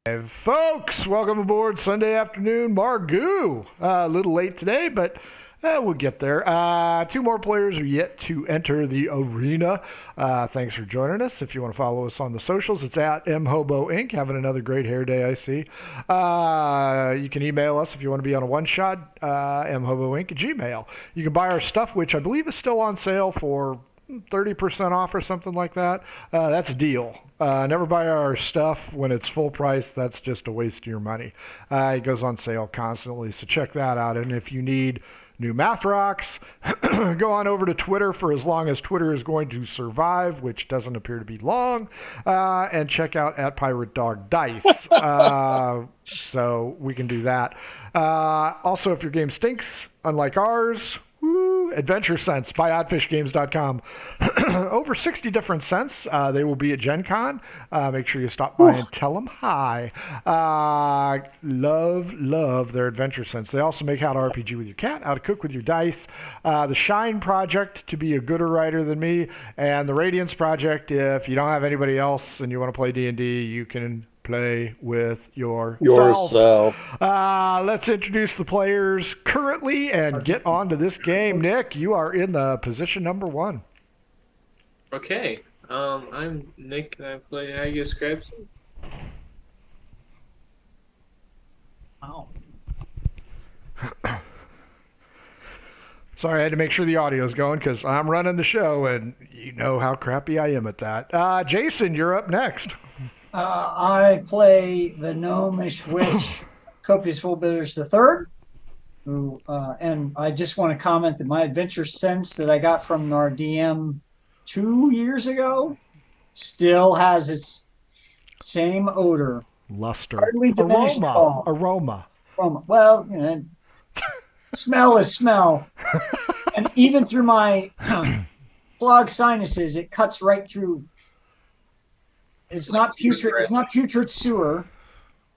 Folks, welcome aboard Sunday afternoon. Margou. A little late today, but we'll get there. Two more players are yet to enter the arena. Thanks for joining us. If you want to follow us on the socials, it's at mhobo inc. Having another great hair day, I see. You can email us if you want to be on a one-shot, mhoboinc at Gmail. You can buy our stuff, which I believe is still on sale for 30% off or something like that. That's a deal. Never buy our stuff when it's full price. That's just a waste of your money. It goes on sale constantly, so check that out. And if you need new math rocks, go on over to Twitter for as long as Twitter is going to survive, which doesn't appear to be long, and check out at Pirate Dog Dice. So we can do that. Also, if your game stinks, unlike ours, Adventure Scents by oddfishgames.com. Over 60 different scents. They will be at Gen Con. Make sure you stop by and tell them hi. Love their Adventure Scents. They also make How to RPG with Your Cat, How to Cook with Your Dice, the Shine Project to be a gooder writer than me, and the Radiance Project. If you don't have anybody else and you want to play D&D, you can play with yourself. Let's introduce the players currently and get on to this game. Nick, you are in the position number 1. Okay. I'm Nick and I play Haggis Crabson. Wow. Sorry, I had to make sure the audio's going because I'm running the show and you know how crappy I am at that. Jason, you're up next. I play the gnomish witch, Copious Full Bitters III. Who, and I just want to comment that my adventure sense that I got from our DM 2 years ago still has its same odor. Luster. Hardly diminished at all. Aroma. Well, smell is smell. And even through my clogged sinuses, it cuts right through. It's not putrid. It's not putrid sewer.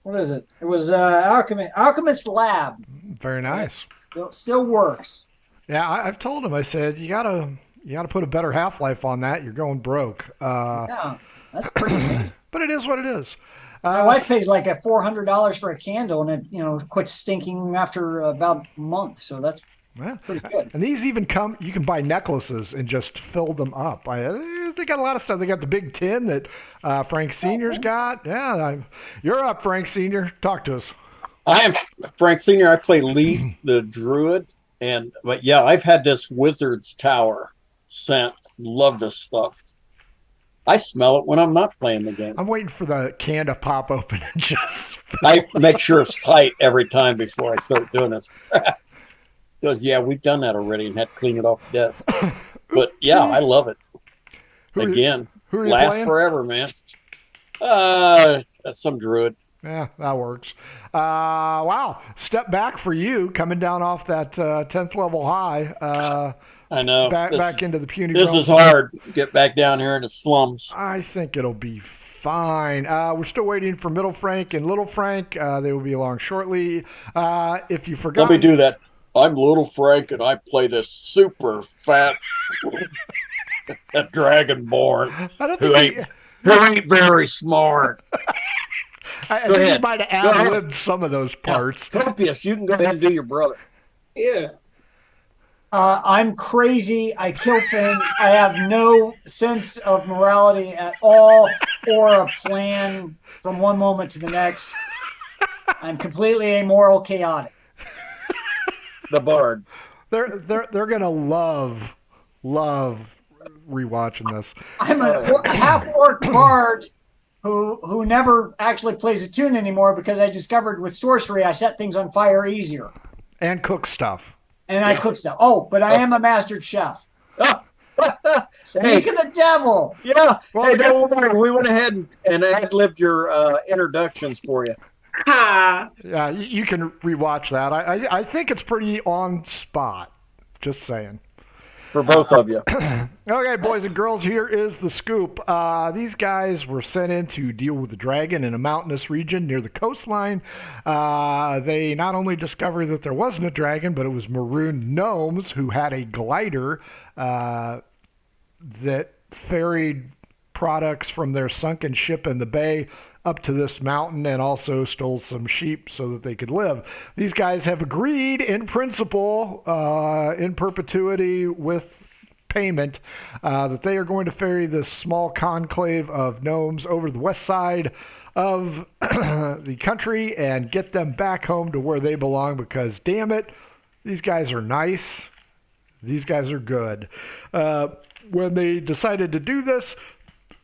What is it? It was Alchemist's Lab. Very nice. Still works. Yeah, I've told him. I said you gotta put a better half-life on that. You're going broke. Yeah, that's pretty neat. But it is what it is. My wife pays like $400 for a candle, and it quits stinking after about a month. So that's pretty good. And these even come. You can buy necklaces and just fill them up. They got a lot of stuff. They got the big tin that Frank Senior's got. Yeah, you're up, Frank Senior. Talk to us. I am Frank Senior. I play Leith the Druid, but yeah, I've had this Wizard's Tower scent. Love this stuff. I smell it when I'm not playing the game. I'm waiting for the can to pop open and just. I make sure it's tight every time before I start doing this. Yeah, we've done that already and had to clean it off the desk. But yeah, I love it. Again, who are you lasts playing? Forever, man. Some druid. Yeah, that works. Wow, step back for you coming down off that 10th level high. I know. Back into the puny. This is hard. Get back down here in the slums. I think it'll be fine. We're still waiting for Middle Frank and Little Frank. They will be along shortly. If you forgot, let me do that. I'm Little Frank, and I play this super fat dragonborn who ain't very smart. I think you might have ad-libbed some of those parts. Copious, you can go ahead and do your brother. Yeah. I'm crazy. I kill things. I have no sense of morality at all or a plan from one moment to the next. I'm completely amoral, chaotic. The bard. They're gonna love rewatching this. I'm a half-orc bard who never actually plays a tune anymore because I discovered with sorcery I set things on fire easier. And cook stuff. And I cook stuff. Oh, but I am a mastered chef. Speak of the devil. Yeah. Well, hey, don't worry. We went ahead and ad-libbed your introductions for you. Yeah, you can rewatch that. I think it's pretty on spot. Just saying. For both of you. Okay, boys and girls, here is the scoop. These guys were sent in to deal with the dragon in a mountainous region near the coastline. They not only discovered that there wasn't a dragon, but it was marooned gnomes who had a glider that ferried products from their sunken ship in the bay up to this mountain and also stole some sheep so that they could live. These guys have agreed in principle, in perpetuity with payment, that they are going to ferry this small conclave of gnomes over the west side of the country and get them back home to where they belong, because damn it, these guys are nice. These guys are good. When they decided to do this,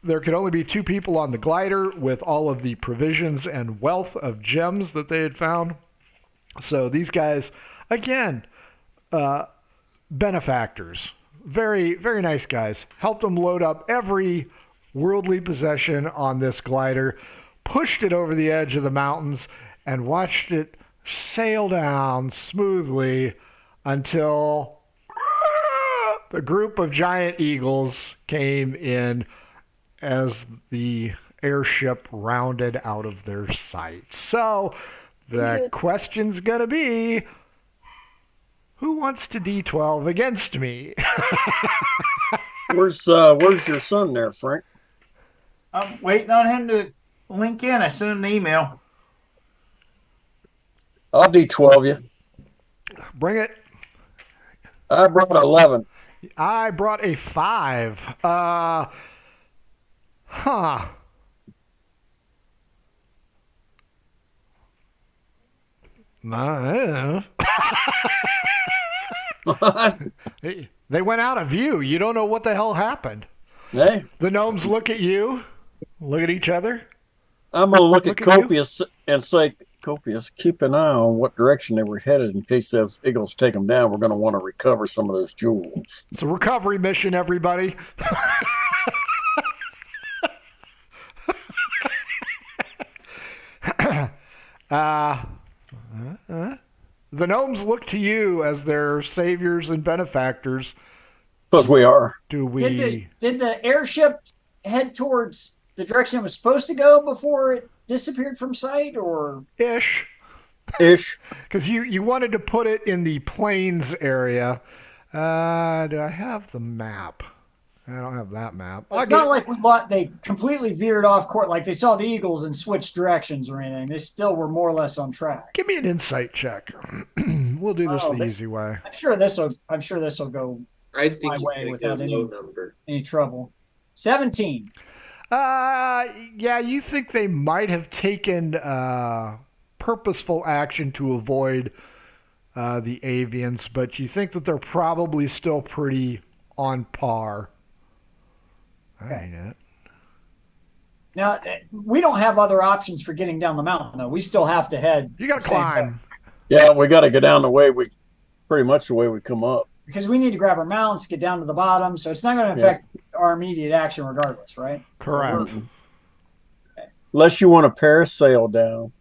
there could only be 2 people on the glider with all of the provisions and wealth of gems that they had found. So these guys, again, benefactors. Very, very nice guys. Helped them load up every worldly possession on this glider, pushed it over the edge of the mountains, and watched it sail down smoothly until the group of giant eagles came in as the airship rounded out of their sight. So the question's going to be, who wants to D12 against me? Where's your son there, Frank? I'm waiting on him to link in. I sent him the email. I'll D12 you. Bring it. I brought 11. I brought a 5. Huh. They went out of view. You don't know what the hell happened. Hey, The gnomes look at you, look at each other. I'm going to look at Look at you. Copious and say, Copious, keep an eye on what direction they were headed in case those eagles take them down. We're going to want to recover some of those jewels. It's a recovery mission, everybody. The gnomes look to you as their saviors and benefactors. Because we are. Do we? Did the airship head towards the direction it was supposed to go before it disappeared from sight, or? Ish. Because you wanted to put it in the plains area. Do I have the map? I don't have that map. It's not like they completely veered off course, like they saw the eagles and switched directions or anything. They still were more or less on track. Give me an insight check. We'll do this the easy way. I'm sure this will go I think my you way picked a without low number. any trouble. 17. Yeah, you think they might have taken purposeful action to avoid the avians, but you think that they're probably still pretty on par. Okay. Now, we don't have other options for getting down the mountain, though. We still have to head. You got to the same way, climb. Yeah, we got to go down the way pretty much the way we come up. because we need to grab our mounts, get down to the bottom. So it's not going to affect our immediate action regardless, right? Correct. Unless you want to parasail down.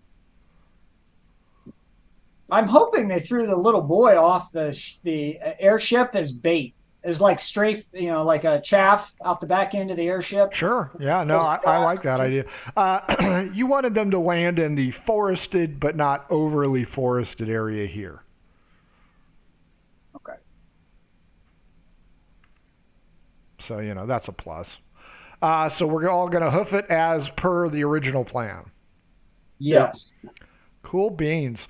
I'm hoping they threw the little boy off the airship as bait. It was like strafe, like a chaff out the back end of the airship. Sure. Yeah, no, I like that idea. You wanted them to land in the forested but not overly forested area here. Okay. So, that's a plus. So we're all going to hoof it as per the original plan. Yes. Cool beans.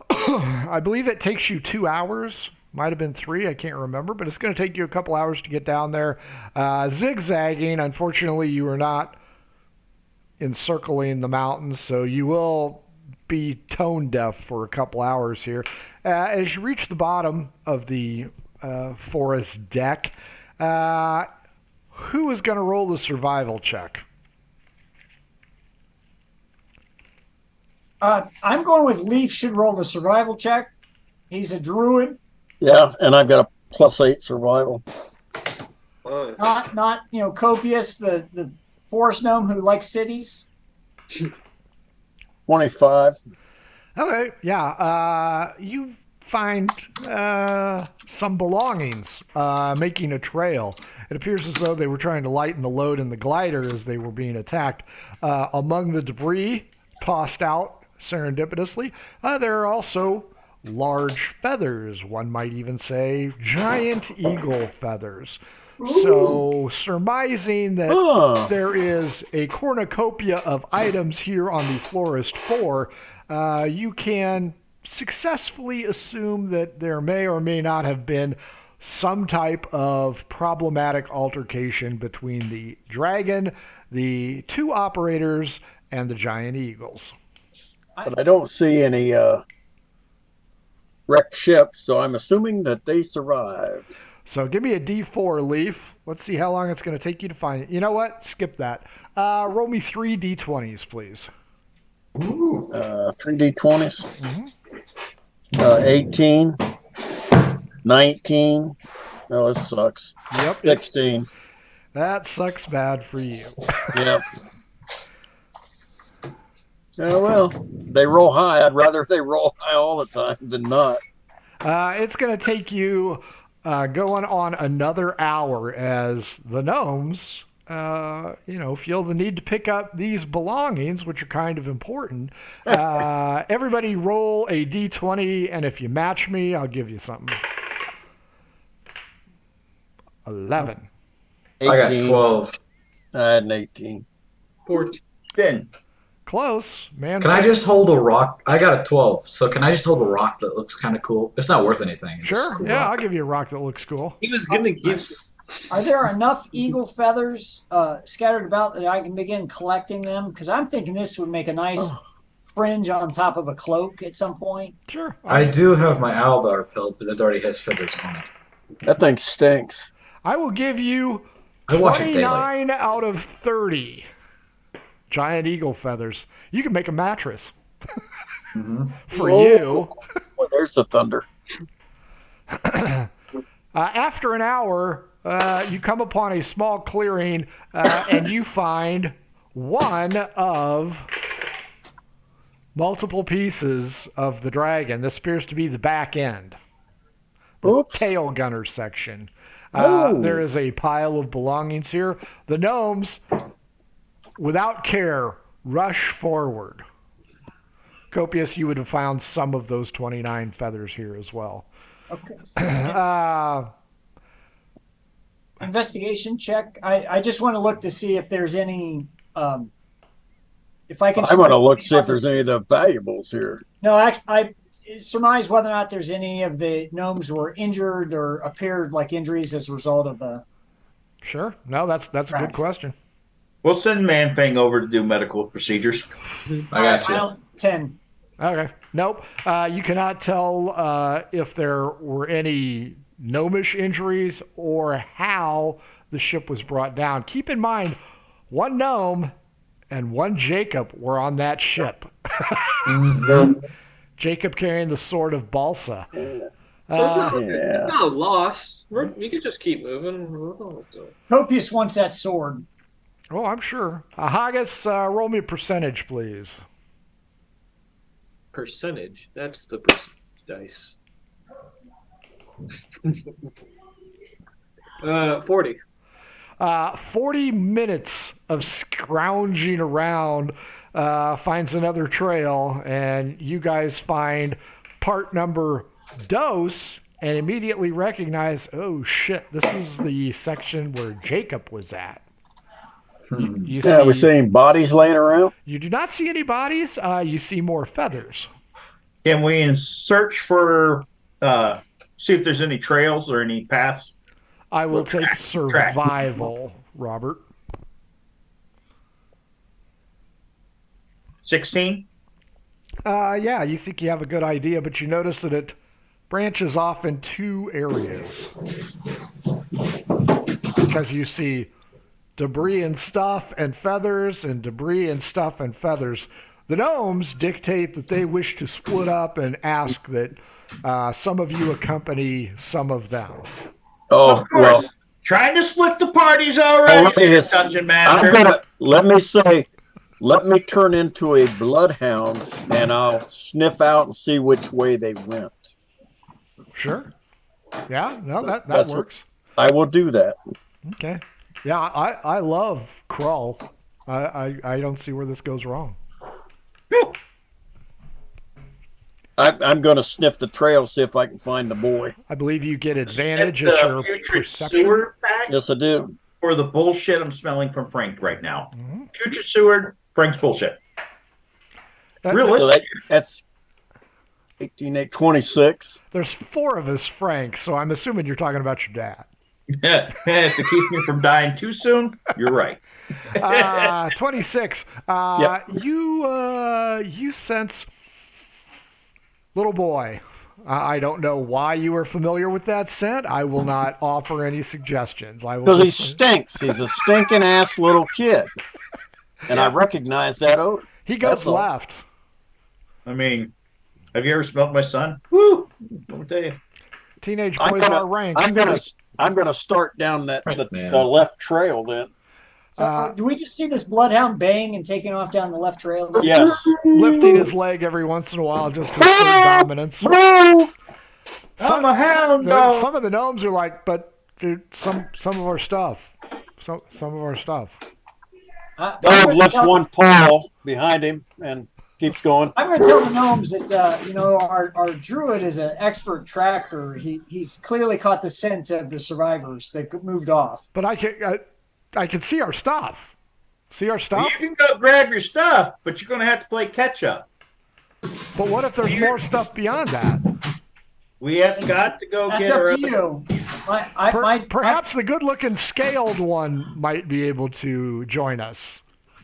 I believe it takes you 2 hours. Might have been 3. I can't remember. But it's going to take you a couple hours to get down there. Zigzagging. Unfortunately, you are not encircling the mountains. So you will be tone deaf for a couple hours here. As you reach the bottom of the forest deck, who is going to roll the survival check? I'm going with Leaf should roll the survival check. He's a druid. Yeah, and I've got a +8 survival. Not Copious, the forest gnome who likes cities. 25. Okay, yeah. You find some belongings making a trail. It appears as though they were trying to lighten the load in the glider as they were being attacked. Among the debris tossed out serendipitously, there are also large feathers. One might even say giant eagle feathers. So, surmising that Huh. there is a cornucopia of items here on the Florist 4, you can successfully assume that there may or may not have been some type of problematic altercation between the dragon, the two operators, and the giant eagles. But I don't see any wrecked ships, so I'm assuming that they survived. So give me a D4, Leaf. Let's see how long it's going to take you to find it. You know what? Skip that. Roll me 3 D20s, please. 3D20s. 18, 19. Oh, this sucks. Yep. 16. That sucks bad for you. Yep. Oh, well, they roll high. I'd rather they roll high all the time than not. It's going to take you going on another hour as the gnomes, feel the need to pick up these belongings, which are kind of important. Everybody roll a D20, and if you match me, I'll give you something. 11. 18. I got 12. I had an 18. 14. 10. Close, man. Can I just hold a rock? I got a 12. So can I just hold a rock that looks kind of cool? It's not worth anything. It's just a Sure. cool Yeah, rock. I'll give you a rock that looks cool. He was gonna give. Nice. Are there enough eagle feathers scattered about that I can begin collecting them? Because I'm thinking this would make a nice fringe on top of a cloak at some point. Sure. I do have my owlbear pelt, but that already has feathers on it. That thing stinks. I will give you I wash it daily. 29 out of 30 giant eagle feathers. You can make a mattress Mhm. for Oh. you. Well, there's the thunder. After an hour, you come upon a small clearing and you find one of multiple pieces of the dragon. This appears to be the back end, Oops. tail gunner section. Oh. There is a pile of belongings here. The gnomes, without care, rush forward. Copious, you would have found some of those 29 feathers here as well. Okay. Uh, Investigation check. I just want to look to see if there's any. If I can. I want to look see if there's any of the valuables here. No, actually, I surmise whether or not there's any of the gnomes were injured or appeared like injuries as a result of the. Sure. No, that's a good question. We'll send Man-Fang over to do medical procedures. I got you. I don't 10. Okay. Nope. You cannot tell if there were any gnomish injuries or how the ship was brought down. Keep in mind, one gnome and one Jacob were on that ship. Mhm. Jacob carrying the sword of Balsa. So it's not a loss. You could just keep moving. Copious wants that sword. Oh, I'm sure. Haggis, roll me a percentage, please. Percentage. That's the dice. 40. 40 minutes of scrounging around finds another trail, and you guys find part number dose and immediately recognize, oh shit, this is the section where Jacob was at. You Yeah, we're see, seeing bodies laying around. you do not see any bodies. You see more feathers. Can we search for, see if there's any trails or any paths? I will Well, take track. survival, Robert. 16? Yeah, you think you have a good idea, but you notice that it branches off in two areas. Because you see debris and stuff and feathers and debris and stuff and feathers. The gnomes dictate that they wish to split up and ask that some of you accompany some of them. Oh, Of course. well, Trying to split the parties already, Alright, yes. Dungeon I'm Master. gonna let me turn into a bloodhound and I'll sniff out and see which way they went. Sure. Yeah, no, that That's what- works. I will do that. Okay. Yeah, I love crawl. I don't see where this goes wrong. I'm going to sniff the trail, see if I can find the boy. I believe you get advantage At at the your putrid perception. sewer pack Yes, I do. or the bullshit I'm smelling from Frank right now. Mhm. Putrid sewer, Frank's bullshit. That- Realistic. So that's 18, 8, 26. There's 4 of us, Frank, so I'm assuming you're talking about your dad. To keep me from dying too soon, you're right. 26. Yep. You sense little boy. I don't know why you are familiar with that scent. I will not offer any suggestions. I will Because he just- stinks. He's a stinking ass little kid. And I recognize that odor. He goes That's all. left. I mean, have you ever smelled my son? Woo! Let me tell you. Teenage I'm boys gonna- are ranked. I'm gonna start down the Man. left trail then. So do we just see this bloodhound baying and taking off down the left trail? Yes. Lifting his leg every once in a while just to assert dominance. I'm a hound dog. Some of the gnomes are like, but dude, some of our stuff. Some of our stuff. Dog lifts one paw behind him and keeps going. I'm going to tell the gnomes that our druid is an expert tracker. He's clearly caught the scent of the survivors. They've moved off. But I can see our stuff. See our stuff? You can go grab your stuff, but you're going to have to play catch up. But what if there's more stuff beyond that? We have got to go That's get up our to you. Perhaps the good-looking scaled one might be able to join us.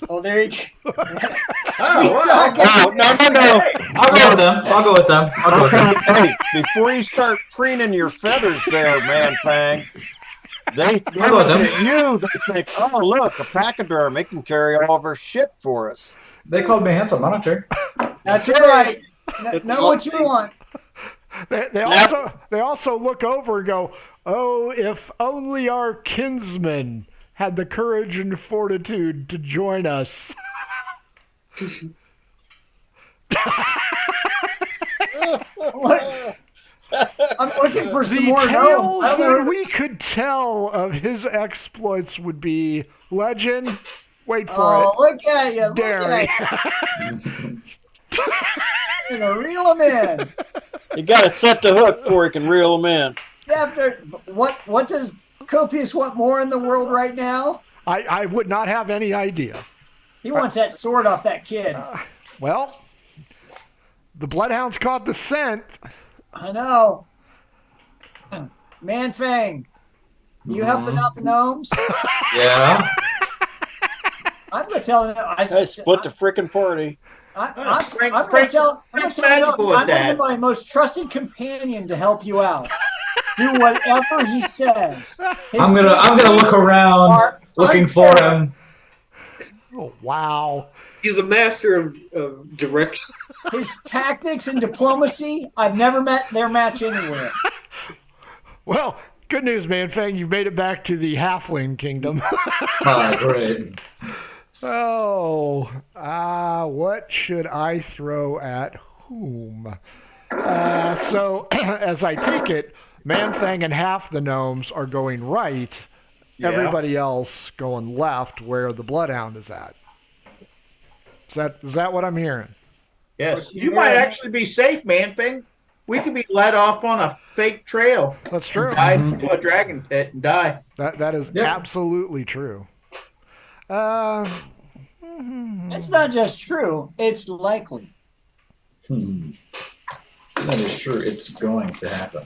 Oh, there you go. Oh, wow. Oh, no. I'll go with them. I'll go with them. I'll go with them. Hey, before you start preening your feathers there, man Fang, they I'll go with them. look at you, they think, oh, look, a pachyderm, they can carry all of our shit for us. They called me handsome. I don't care. That's right. Know what you want. They also look over and go, oh, if only our kinsmen had the courage and fortitude to join us. Look, I'm looking for some The more tales gnomes. that we could tell of his exploits would be legend. Wait for Oh, look at you. it. Look Dairy. at you. You're going to reel them in. You got to set the hook before you can reel them in. After, what does Copious want more in the world right now? I would not have any idea. He wants that sword off that kid. Well, the bloodhounds caught the scent. I know. Man Fang, you helping out the gnomes? Yeah. I'm going to tell them. Hey, split the freaking party. I'm Frank- going to Frank- tell Frank's them magical with I'm going to that. be my most trusted companion to help you out. Do whatever he says. I'm gonna look around looking for him. Oh, wow. He's the master of direction. His tactics and diplomacy, I've never met their match anywhere. Well, good news, man, Fang. You made it back to the halfling kingdom. Ah, great. Oh, what should I throw at whom? So, as I take it, Man-Fang and half the gnomes are going right. Yeah. Everybody else going left, where the bloodhound is at. Is that what I'm hearing? Yes. You might actually be safe, man thing. We could be led off on a fake trail. That's true. Die into a dragon pit and die. That is Yep. absolutely true. It's not just true, it's likely. That is true. It's going to happen.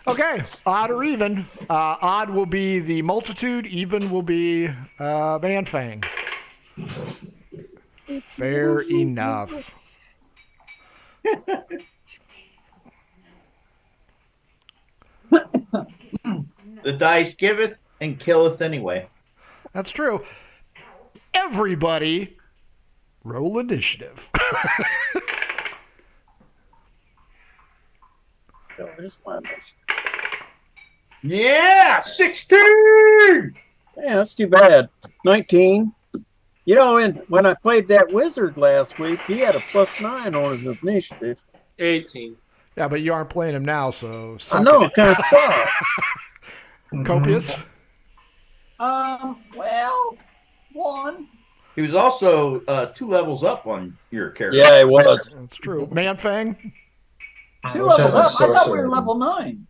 Okay, odd or even. Odd will be the multitude. Even will be Man-Fang. Fair enough. The dice giveth and killeth anyway. That's true. Everybody, roll initiative. Oh, this one. Yeah, 16. Yeah, that's too bad. 19. You know, and when I played that wizard last week, he had a +9 on his initiative. 18. Yeah, but you aren't playing him now, so. I know, it kind of sucks. Copious. Well, one. He was also 2 levels up on your character. Yeah, it was. That's true. Man-Fang. Two wish I levels was a up. I thought we sorcerer. were level 9.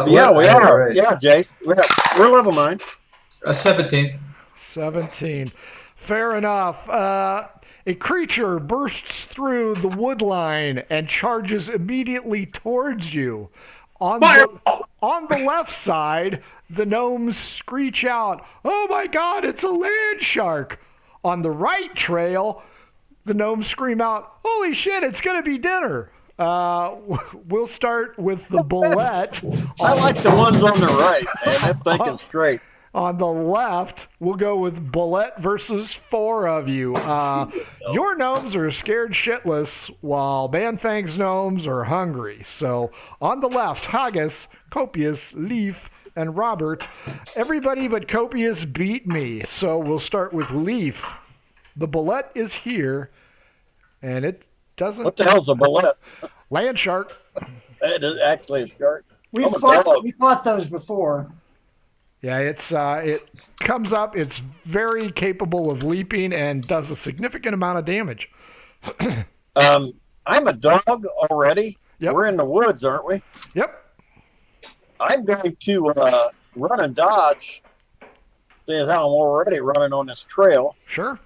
Yeah, we are. Right. Yeah, Jace. We're level 9. 17. 17. Fair enough. A creature bursts through the wood line and charges immediately towards you. On the left side, the gnomes screech out, "Oh my god, it's a land shark!" On the right trail, the gnomes scream out, "Holy shit, it's going to be dinner!" We'll start with the bullet. I like the ones on the right, man. They're thinking straight. On the left, we'll go with bullet versus 4 of you. Your gnomes are scared shitless, while Manfang's gnomes are hungry. So on the left, Haggis, Copious, Leaf, and Robert. Everybody but Copious beat me, so we'll start with Leaf. The bullet is here, and it doesn't... What the hell's a bullet? Land shark. It is actually a shark. We I'm a dog. fought those before. Yeah, it comes up. It's very capable of leaping and does a significant amount of damage. I'm a dog already. Yep. We're in the woods, aren't we? Yep. I'm going to run and dodge, seeing how I'm already running on this trail. Sure.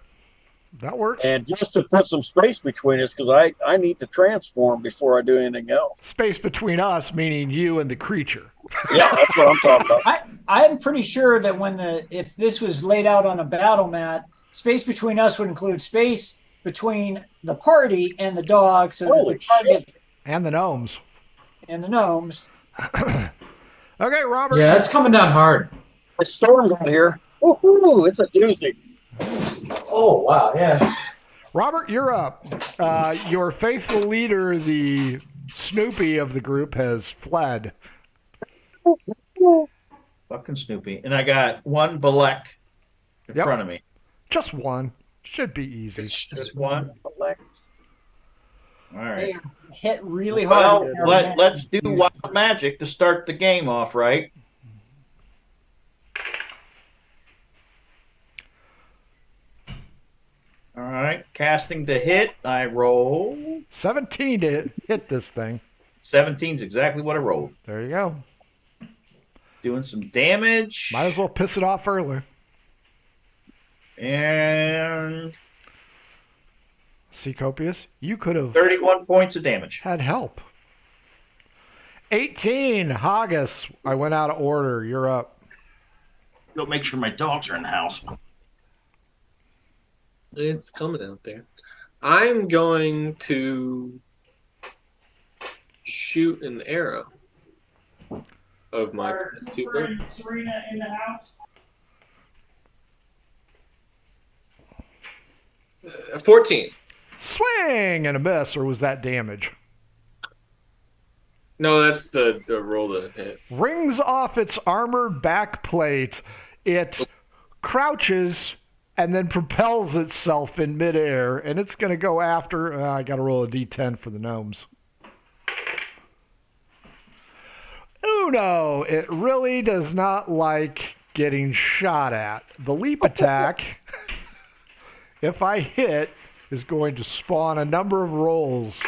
That works. And just to put some space between us, because I need to transform before I do anything else. Space between us, meaning you and the creature. Yeah, that's what I'm talking about. I'm pretty sure that if this was laid out on a battle mat, space between us would include space between the party and the dog, so Holy that the target And the gnomes. and the gnomes. Okay, Robert. Yeah, it's coming down hard. A storm got here. Woohoo! It's a doozy. Oh, wow, yeah. Robert, you're up. Your faithful leader, the Snoopy of the group, has fled. Fucking Snoopy. And I got one Balek in Yep. front of me. Just one. Should be easy. Just one. All right. They hit really hard. Well, let's do wild magic to start the game off, right? All right. Casting to hit, I roll. 17 to hit this thing. 17's exactly what I rolled. There you go. Doing some damage. Might as well piss it off early. And See, Copious, you could have 31 points of damage. had help. 18, Haggis. I went out of order. You're up. Go make sure my dogs are in the house. It's coming out there. I'm going to shoot an arrow of my Serena in the house. 14. Swing and a miss, or was that damage? No, that's the roll to hit. Rings off its armored backplate. It crouches and then propels itself in midair, and it's going to go after... I got to roll a d10 for the gnomes. Uno! It really does not like getting shot at. The leap attack, if I hit, is going to spawn a number of rolls.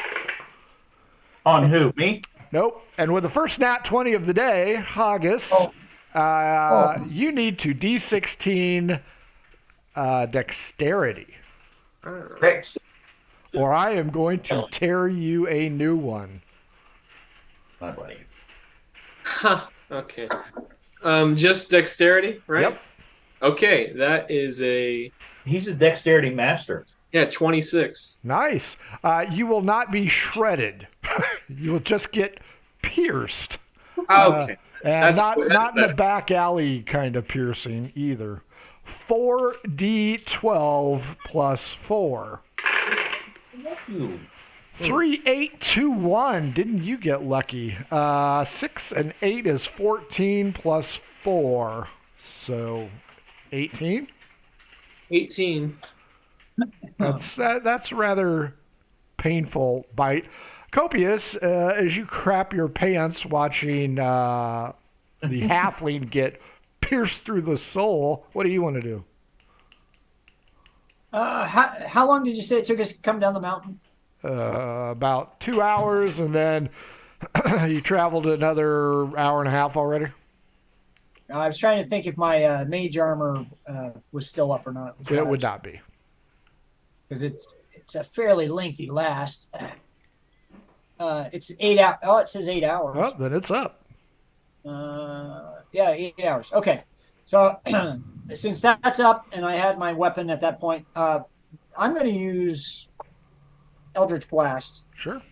On who? Me? Nope. And with the first nat 20 of the day, Haggis, you need to D16 dexterity, Great. or I am going to tear you a new one. My buddy. Huh. Okay. Just dexterity, right? Yep. Okay, that is a He's a dexterity master. 26. Nice. You will not be shredded. You will just get pierced. Okay. And That's not better. in the back alley kind of piercing either. 4d12 plus 4. Ooh. 3, 8, 2, 1. Didn't you get lucky? 6 and 8 is 14 plus 4. So 18? 18. That's rather painful bite. Copious, as you crap your pants watching the halfling get pierced through the soul, what do you want to do? How long did you say it took us to come down the mountain? about 2 hours, and then you traveled another hour and a half already. I was trying to think if my mage armor was still up or not. It would not be. Because it's a fairly lengthy last. It's 8 hours. Oh, it says 8 hours. Well, then it's up. Yeah, 8 hours. Okay. So since that's up and I had my weapon at that point, I'm going to use Eldritch Blast. Sure.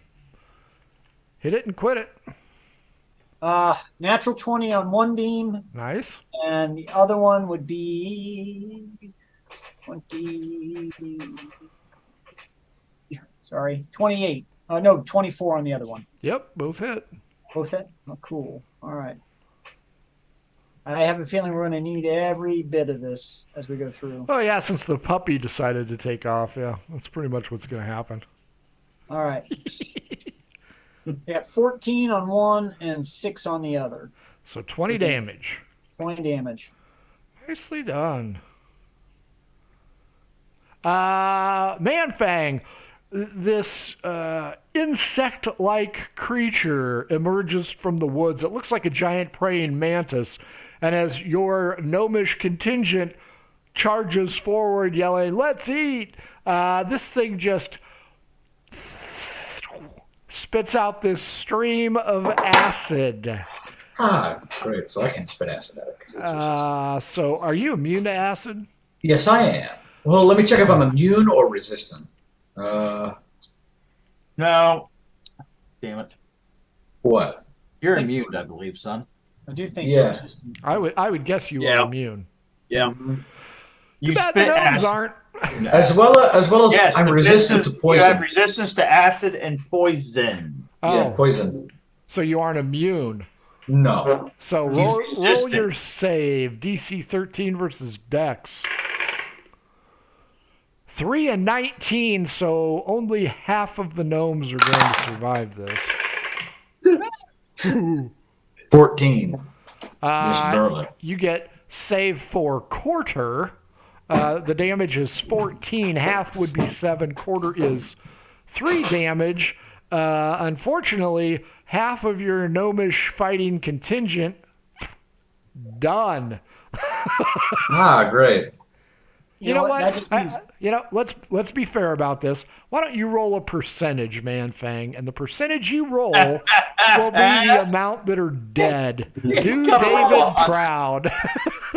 Hit it and quit it. Natural 20 on one beam, Nice. and the other one would be 28. No, 24 on the other one. Yep, both hit. Both hit? Oh, cool. All right. I have a feeling we're going to need every bit of this as we go through. Oh, yeah, since the puppy decided to take off, yeah, that's pretty much what's going to happen. All right. We got 14 on one and 6 on the other. So 20 damage. 20 damage. Nicely done. Manfang, this insect-like creature emerges from the woods. It looks like a giant praying mantis. And as your gnomish contingent charges forward yelling, "Let's eat!" This thing just spits out this stream of acid. Ah, great. So I can spit acid at it. 'Cause it's resistant. So are you immune to acid? Yes, I am. Well, let me check if I'm immune or resistant. No. Damn it. What? You're Think- immune, I believe, son. I do think Yeah. you're resistant. I would guess you Yeah. are immune. Yeah. You Too bad the spit gnomes acid. aren't. As well as Yes, I'm the resistant to You have poison. resistance to acid and poison. Oh, Yeah, poison. so you aren't immune. No. So roll your save. DC 13 versus Dex. 3 and 19, so only half of the gnomes are going to survive this. 14. Just barely. You get save for quarter. The damage is 14. Half would be 7. Quarter is 3 damage. Unfortunately, half of your gnomish fighting contingent done. Ah, great. You know what? That just means Let's be fair about this. Why don't you roll a percentage, Manfang, and the percentage you roll will be the amount that are dead. Do David proud.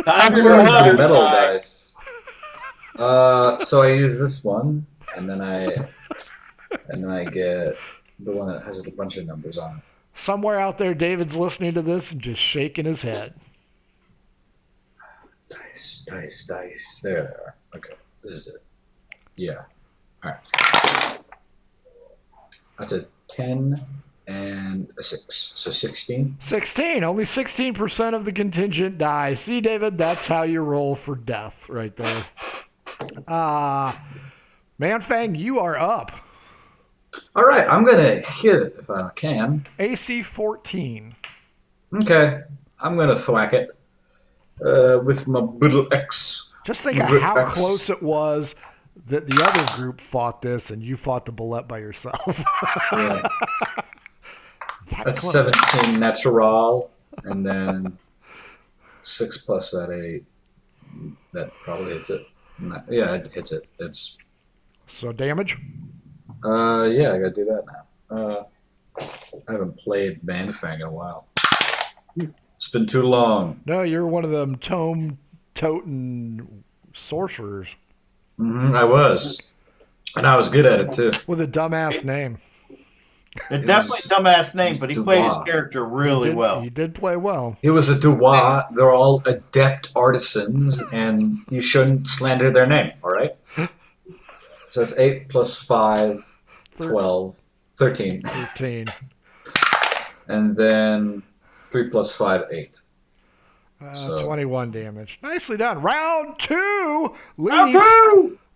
I'm for going to 100. metal dice. So I use this one, and then I get the one that has a bunch of numbers on it. Somewhere out there, David's listening to this and just shaking his head. Dice. There they are. Okay, this is it. Yeah. All right. That's a 10 and a 6, so 16. 16. Only 16% of the contingent die. See, David, that's how you roll for death right there. Manfang, you are up. All right, I'm gonna hit it if I can. AC 14. Okay, I'm gonna thwack it with my little X. Just think of how close it was that the other group fought this and you fought the bullet by yourself. Yeah. That's close. 17 natural, and then 6 plus that 8. That probably hits it. Yeah, it hits it. It's So damage? yeah, I gotta do that now. I haven't played Manfang in a while. It's been too long. No, you're one of them tome-toting sorcerers I was, and I was good at it too. with a dumbass name. It's definitely a dumbass name, but he played his Dubois. character really well. He did play well. He was a Dubois. They're all adept artisans, and you shouldn't slander their name. All right. So it's 8 plus 5, 12, 13, 13. and then 3 plus 5, 8. So- 21 damage. Nicely done. Round 2.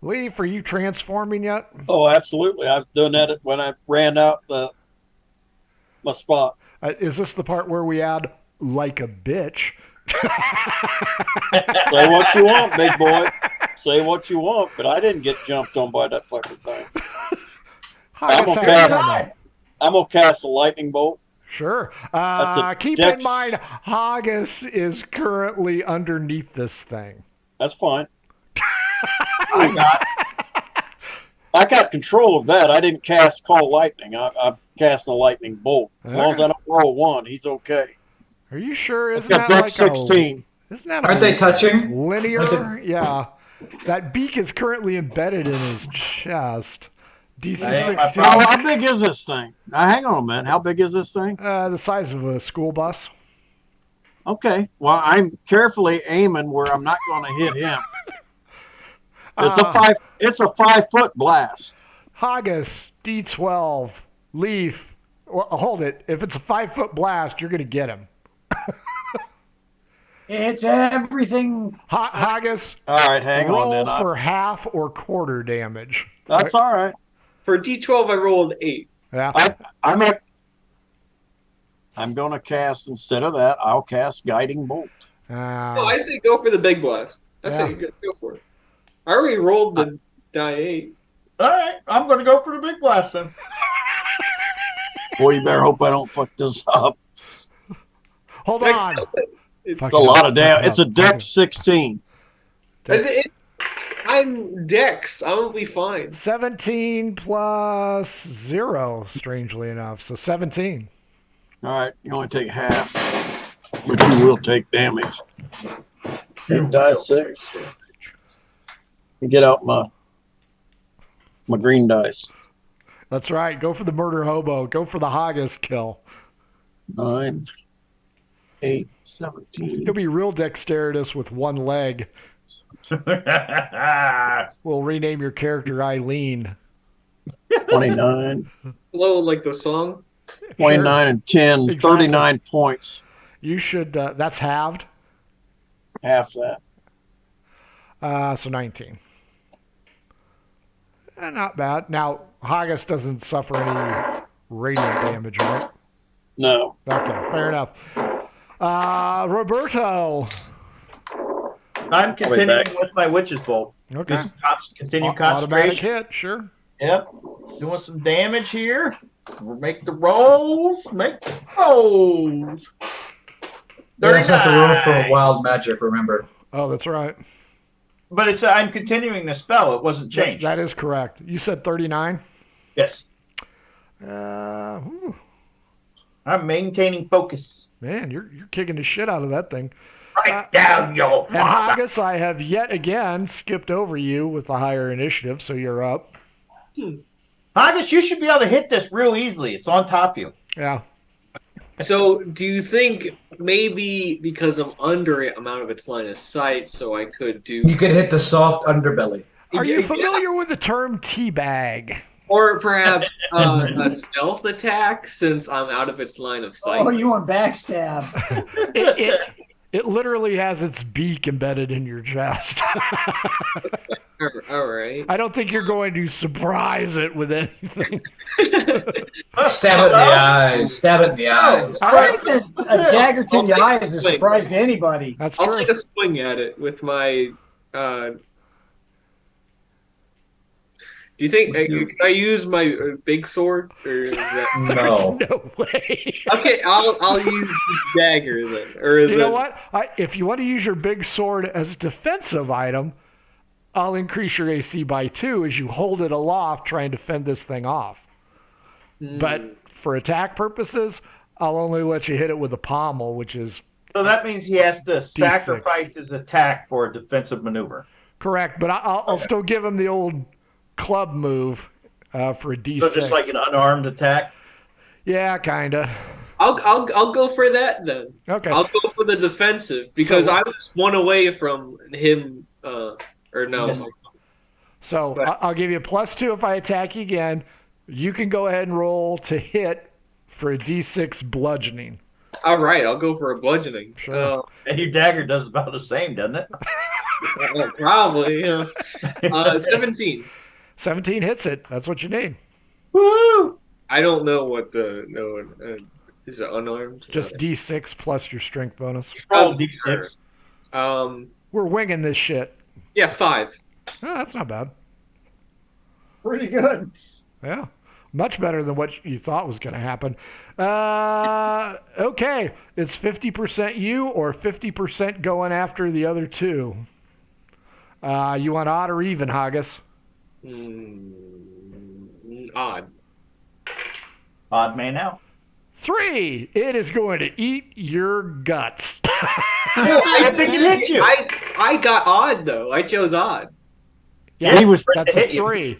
Lee, are you transforming yet? Oh, absolutely. I've done that when I ran out my spot. Is this the part where we add like a bitch? Say what you want, big boy. Say what you want, but I didn't get jumped on by that fucking thing. Haggis gonna has it cast- coming. I'm gonna cast a lightning bolt. Sure. That's a Keep dex- in mind, Haggis is currently underneath this thing. That's fine. I got. I got control of that. I didn't call lightning. I'm casting a lightning bolt. As long as I don't roll 1, he's okay. Are you sure? It's Isn't got that dex like 16. Isn't that Aren't a they touching? linear? Aren't Yeah. That beak is currently embedded in his chest. DC Hey, 16. How big is this thing? Now, hang on a minute. How big is this thing? The size of a school bus. Okay. Well, I'm carefully aiming where I'm not going to hit him. It's a 5-foot blast. Haggis, D12, Leaf. Well, hold it. If it's a 5-foot blast, you're going to get him. It's everything. Haggis, All right, hang roll on then. for half or quarter damage. That's all right. For D12, I rolled 8. Yeah. I'm going to cast, instead of that, I'll cast Guiding Bolt. Oh, I say go for the big blast. I say go for it. I already rolled the die 8. All right, I'm going to go for the big blast then. Boy, you better hope I don't fuck this up. Hold on. It's It's a lot of damage. It's a dex 16. I'm Dex. I'm gonna be fine. 17 plus 0, strangely enough. So 17. All right, you only take half, but you will take damage. And die 6. You get out my green dice. That's right. Go for the murder hobo. Go for the Haggis kill. 9, 8, 17. He'll be real dexterous with one leg. We'll rename your character Eileen. 29, Hello, like the song. 29 and 10, Exactly. 39 points. You should, that's halved. Half that. So 19. Not bad. Now, Haggis doesn't suffer any radiant damage, right? No. Okay, fair enough. Roberto. I'm continuing back. with my witch's bolt. Okay. Just continue Automatic concentration. hit, sure. Yep. Doing some damage here. Make the rolls. Make the rolls. You also have to roll for 39. wild magic, remember. Oh, that's right. But it's I'm continuing the spell. It wasn't changed. That is correct. You said 39? Yes. Whew. I'm maintaining focus. Man, you're kicking the shit out of that thing. Write down your And father. Haggis, I have yet again skipped over you with the higher initiative, so you're up. Haggis, you should be able to hit this real easily. It's on top of you. Yeah. So, do you think maybe because I'm under it, I'm out of its line of sight, so I could do, You could hit the soft underbelly. Are you Yeah, familiar with the term teabag? or perhaps a stealth attack since I'm out of its line of sight? Oh, you want backstab? It literally has its beak embedded in your chest. All right. I don't think you're going to surprise it with anything. Stab it in the eyes. Stab it in the eyes. I think that a dagger to the I'll eye take is a the swing. surprise to anybody. That's I'll true. take a swing at it with my. Do you think can I use my big sword or is that? No. No way. Okay, I'll use the dagger then. Or You know what? If you want to use your big sword as a defensive item, I'll increase your AC by 2 as you hold it aloft trying to fend this thing off. But for attack purposes, I'll only let you hit it with a pommel, which is So that means he has to sacrifice his attack for a defensive maneuver. correct. But I'll still give him the old club move for a D6. So just like an unarmed attack. Yeah, kinda. I'll go for that then. Okay. I'll go for the defensive because So- I was one away from him. Or no. Yes. So Right. I'll give you a +2 if I attack you again. You can go ahead and roll to hit for a D6 bludgeoning. All right, I'll go for a bludgeoning. Sure. And your dagger does about the same, doesn't it? Probably. Yeah. 17. 17 hits it. That's what you need. Woo! I don't know what is it unarmed? Just D6 plus your strength bonus. Roll Oh, D6. We're winging this shit. Yeah, 5. Oh, that's not bad. Pretty good. Yeah. Much better than what you thought was going to happen. Okay, it's 50% you or 50% going after the other two. You want odd or even, Haggis? Odd. Odd man out. 3. It is going to eat your guts. I think it hit you. I got odd though. I chose odd. Yeah, he was that's hit a you. 3.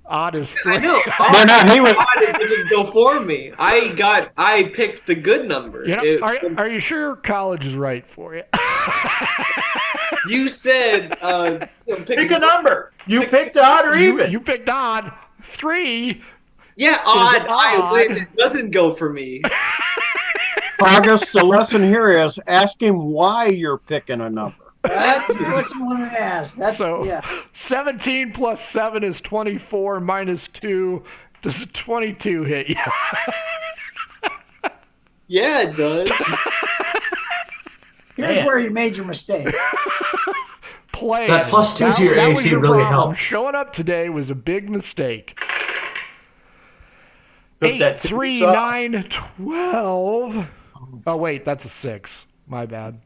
Odd is 3. I know. No, he was. Odd doesn't go for me. I picked the good number. You know, are you sure college is right for you? You said Pick a number. You picked odd or even. You picked odd. 3. Yeah, odd. odd. It doesn't go for me. August, the lesson here is ask him why you're picking a number. That's what you want to ask. That's So yeah. 17 plus 7 is 24 minus 2. Does 22 hit you? Yeah, it does. Here's Man. where you made your mistake. Play. That +2 to your AC really helped. Showing up today was a big mistake. Took 8, that 3, tooth off. 9, 12. Oh, wait, that's a 6. My bad.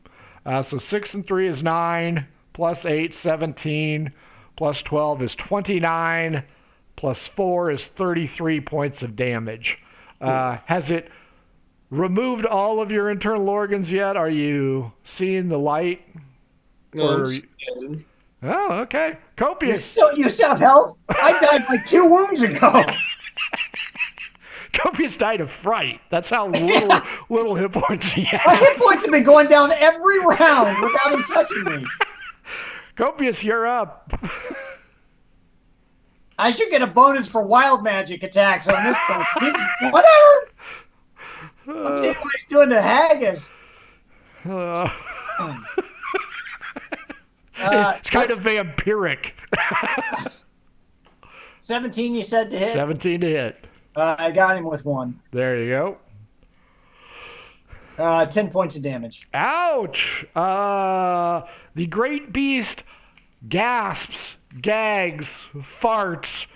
So 6 and 3 is 9, plus 8, 17, plus 12 is 29, plus 4 is 33 points of damage. Has it removed all of your internal organs yet? Are you seeing the light? No, Or- Oh, okay. Copious. You still have health? I died like 2 wounds ago. Copious died of fright. That's how little hit points he My has. hit points have been going down every round without him touching me. Copious, you're up. I should get a bonus for wild magic attacks on this point. Whatever. I'm seeing what he's doing to Haggis. It's kind of vampiric. 17 you said to hit? 17 to hit. I got him with 1. There you go. 10 points of damage. Ouch! The great beast gasps, gags, farts,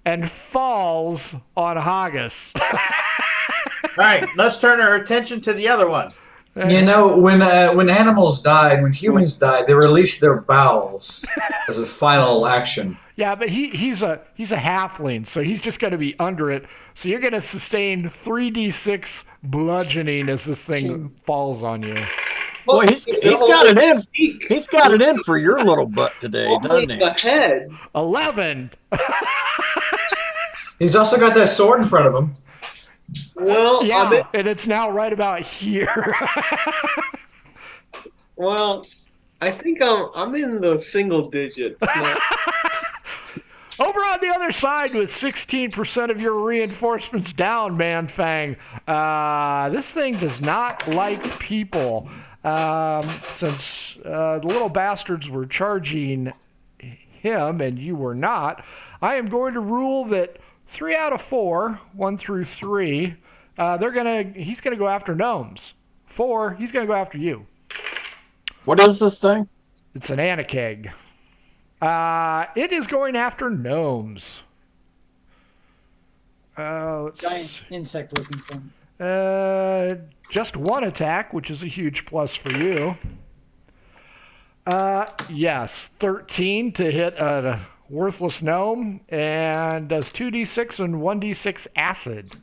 and falls on Haggis. All right, let's turn our attention to the other one. You know, when animals died, when humans died, they released their bowels as a final action. Yeah, but he's a halfling, so he's just going to be under it. So you're going to sustain 3d6 bludgeoning as this thing falls on you. Boy, he's got it in. He's got it in for your little butt today, doesn't he? The head. 11. He's also got that sword in front of him. Well, Yeah, and it's now right about here. well, I think I'm in the single digits. now. Over on the other side with 16% of your reinforcements down, Manfang. This thing does not like people. Since the little bastards were charging him and you were not, I am going to rule that 3 out of 4, 1 through 3, he's gonna go after gnomes. 4, he's gonna go after you. What is this thing? It's an anakeg. It is going after gnomes. Giant insect-looking thing. Just 1 attack, which is a huge plus for you. Yes, 13 to hit a worthless gnome, and does 2d6 and 1d6 acid.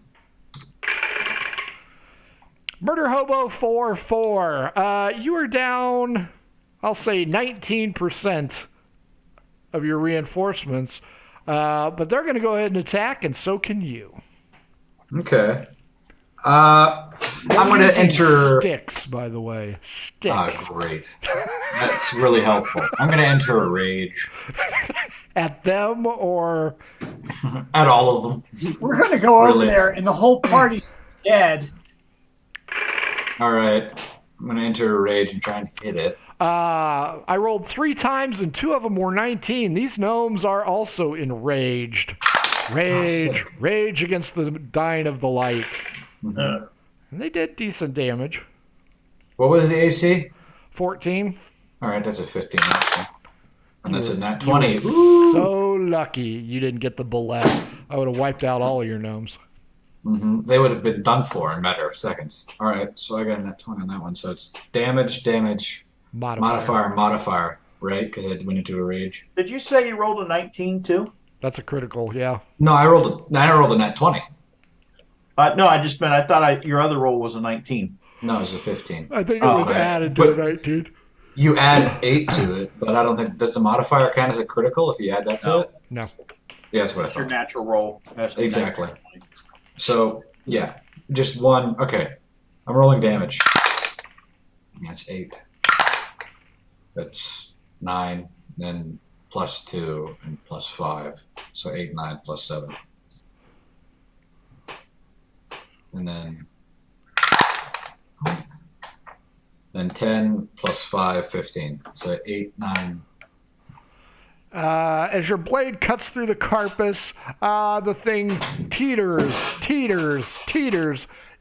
Murder Hobo 4-4. You are down, I'll say 19% of your reinforcements, but they're going to go ahead and attack, and so can you. Okay. I'm going to enter. Sticks, by the way. Sticks. Ah, great. That's really helpful. I'm going to enter a rage. At them or At all of them. We're going to go over Really? there, and the whole party's dead. All right. I'm going to enter a rage and try and hit it. I rolled 3 times and 2 of them were 19. These gnomes are also enraged. Rage against the dying of the light. And they did decent damage. What was the AC? 14. All right, that's a 15 actually. And that's a nat You 20. were so lucky you didn't get the bullet. I would have wiped out all of your gnomes. They would have been done for in a matter of seconds. All right, so I got a net 20 on that one. So it's damage, modifier, right? Because I went into a rage. Did you say you rolled a 19 too? That's a critical, yeah. No, I rolled a net 20. No, I just meant I thought your other roll was a 19. No, it was a 15. I think it was okay. added to But- the 19. You add 8 to it, but I don't think does the modifier count as a critical if you add that to No. it? No. Yeah, that's what I That's your thought. natural roll. That's the Exactly. natural roll. So yeah, just one. Okay, I'm rolling damage. That's 8. That's 9. Then plus 2 and plus 5. So 8, 9 plus 7. And then 10 plus 5, 15. So 8, 9. As your blade cuts through the carpus, the thing teeters.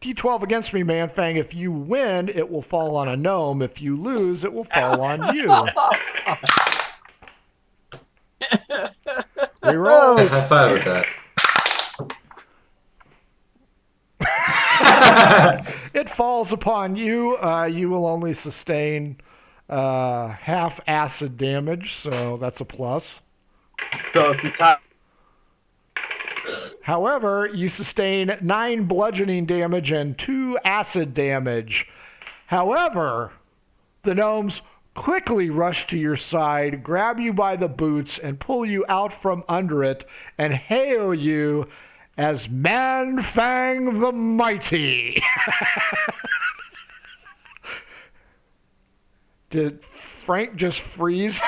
D12 against me, Manfang. If you win, it will fall on a gnome. If you lose, it will fall on you. Reroll. High five with that. It falls upon you. You will only sustain half acid damage, so that's a plus. So if you top, However, you sustain 9 bludgeoning damage and 2 acid damage. However, the gnomes quickly rush to your side, grab you by the boots, and pull you out from under it and hail you as Manfang the Mighty. Did Frank just freeze?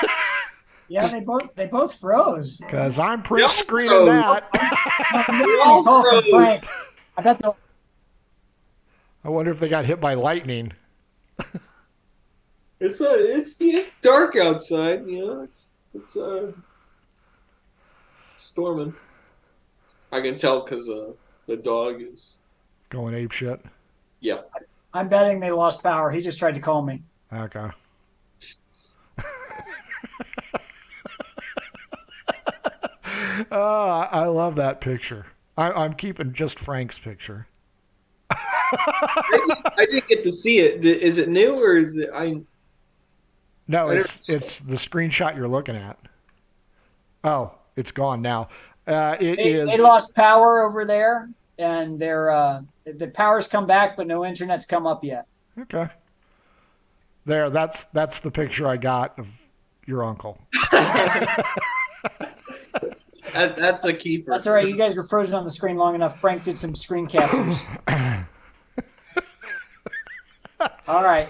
Yeah, they both froze. Because I'm pre-screening froze. that. I'm getting a call from Frank. I got the I wonder if they got hit by lightning. It's dark outside. You know, it's storming. I can tell because the dog is. Going ape shit. Yeah. I'm betting they lost power. He just tried to call me. Okay. I love that picture. I'm keeping just Frank's picture. I didn't get to see it. Is it new or is it? No, it's the screenshot you're looking at. Oh, it's gone now. They lost power over there, and the power's come back, but no internet's come up yet. Okay. There, that's the picture I got of your uncle. That's the keeper. That's all right. You guys were frozen on the screen long enough. Frank did some screen captures. All right.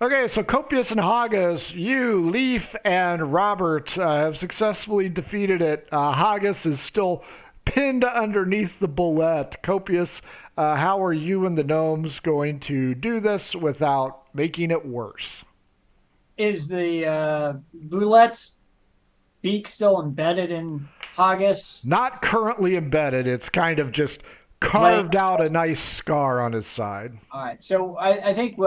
Okay, so Copious and Haggis, you, Leaf, and Robert have successfully defeated it. Haggis is still pinned underneath the bullet. Copious, how are you and the gnomes going to do this without making it worse? Is the Boulette's beak still embedded in Haggis? Not currently embedded. It's kind of just carved out a nice scar on his side. All right. So I think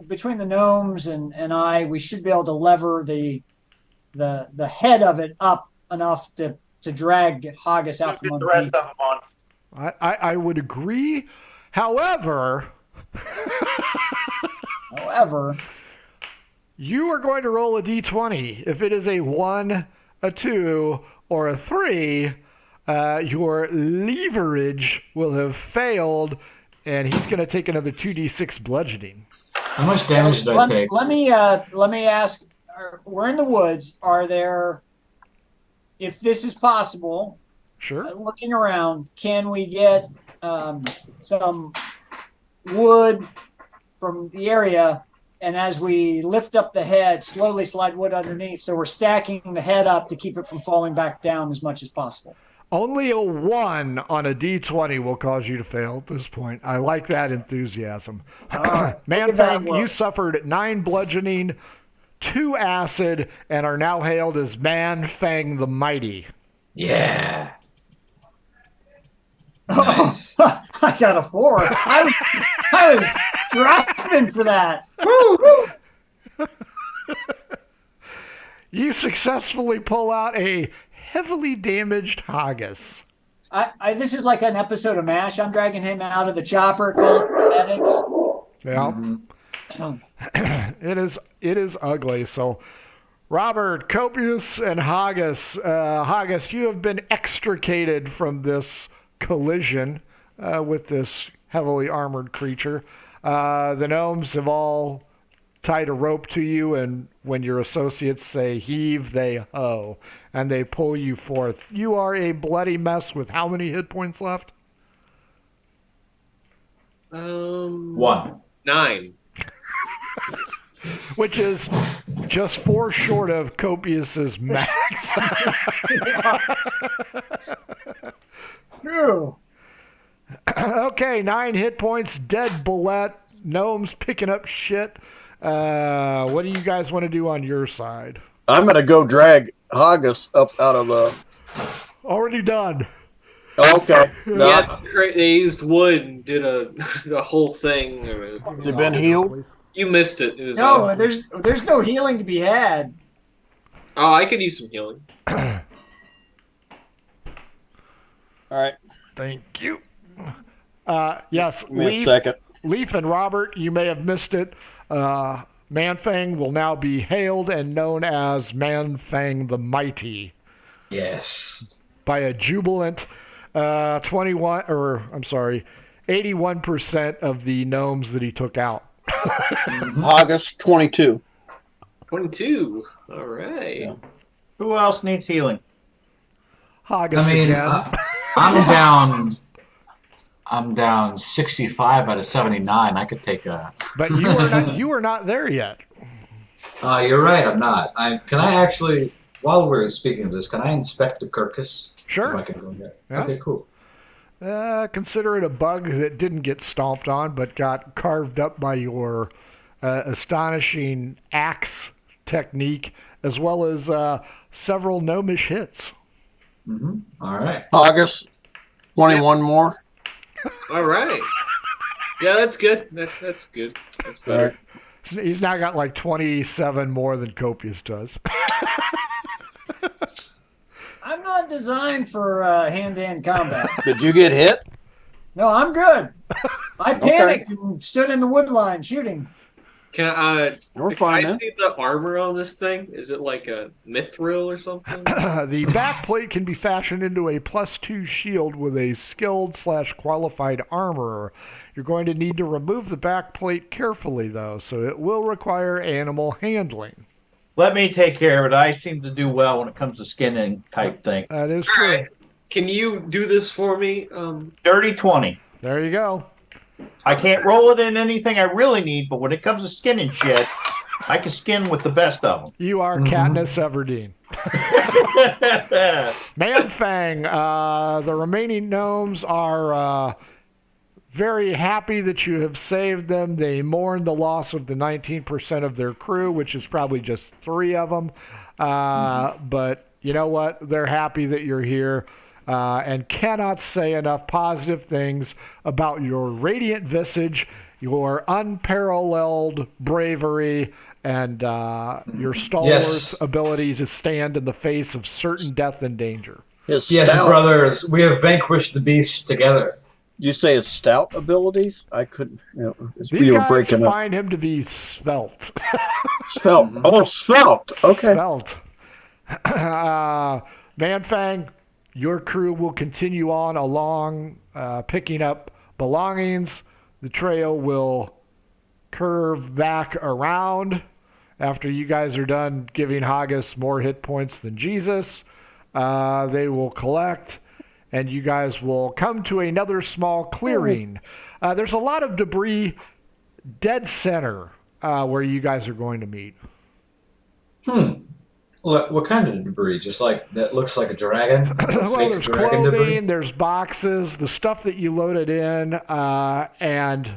between the gnomes and I, we should be able to lever the head of it up enough to drag Haggis out from get the rest underneath. of them on. I would agree. However, you are going to roll a d20. If it is a 1, a 2, or a 3, your leverage will have failed, and he's going to take another 2d6 bludgeoning. How much damage did I take? Let me ask. We're in the woods. Are there, if this is possible, Sure. looking around, can we get some wood from the area? And as we lift up the head, slowly slide wood underneath. So we're stacking the head up to keep it from falling back down as much as possible. Only a 1 on a d20 will cause you to fail at this point. I like that enthusiasm. right. Manfang, you suffered 9 bludgeoning, 2 acid, and are now hailed as Manfang the Mighty. Yeah. Nice. I got a 4. I was driving for that. You successfully pull out a heavily damaged haggis. This is like an episode of MASH. I'm dragging him out of the chopper, calling medics. Yeah. Mhm. It is ugly. So, Robert, Copious, and Haggis. Haggis, you have been extricated from this collision with this heavily armored creature. The gnomes have all tied a rope to you, and when your associates say heave, they hoe, and they pull you forth. You are a bloody mess with how many hit points left? 1. 9. Which is just 4 short of Copious's max. True. Okay, 9 hit points, dead bullet, gnomes picking up shit. What do you guys want to do on your side? I'm gonna go drag Haggis up out of the. Already done. Okay. No, Yeah, they used wood and did the whole thing. has it been healed? You missed it. It was No, there's no healing to be had. Oh, I could use some healing. All right. Thank you. Yes, Give me a second. Leaf and Robert, you may have missed it. Manfang will now be hailed and known as Manfang the Mighty Yes. by a jubilant 81% of the gnomes that he took out. Haggis 22. 22. All right. Yeah. Who else needs healing? Haggis I mean, again. I'm down 65 out of 79. I could take a. But you were not there yet. You're right. I'm not. Can I actually, while we're speaking of this, can I inspect the carcass? Sure. If I can go there. Yeah. Okay, cool. Consider it a bug that didn't get stomped on, but got carved up by your astonishing axe technique, as well as several gnomish hits. All right. Haggis 21 more. All right. Yeah, that's good. That's good. That's All better. right. He's now got like 27 more than Copious does. I'm not designed for hand-to-hand combat. Did you get hit? No, I'm good. I panicked and stood in the wood line shooting. Can We're fine, I man. see the armor on this thing? Is it like a mithril or something? The back plate can be fashioned into a +2 shield with a skilled/qualified armorer. You're going to need to remove the back plate carefully, though, so it will require animal handling. Let me take care of it. I seem to do well when it comes to skinning type thing. That is All true. right. Can you do this for me? Dirty 20. There you go. I can't roll it in anything I really need, but when it comes to skinning shit, I can skin with the best of them. You are Katniss Everdeen. Manfang, the remaining gnomes are very happy that you have saved them. They mourn the loss of the 19% of their crew, which is probably just 3 of them. But you know what? They're happy that you're here and cannot say enough positive things about your radiant visage, your unparalleled bravery, and your stalwart ability to stand in the face of certain death and danger. His Yes, stout, brothers, we have vanquished the beast together. You say his stout abilities? I couldn't. These We were guys breaking up. find him to be svelte. Svelte. Oh, svelte. Okay. Svelte. Manfang, your crew will continue on along, picking up belongings. The trail will curve back around after you guys are done giving Haggis more hit points than Jesus. They will collect, and you guys will come to another small clearing. There's a lot of debris dead center where you guys are going to meet. What kind of debris? Just like that looks like a dragon? Well, Fake there's dragon clothing, debris? there's boxes, the stuff that you loaded in, and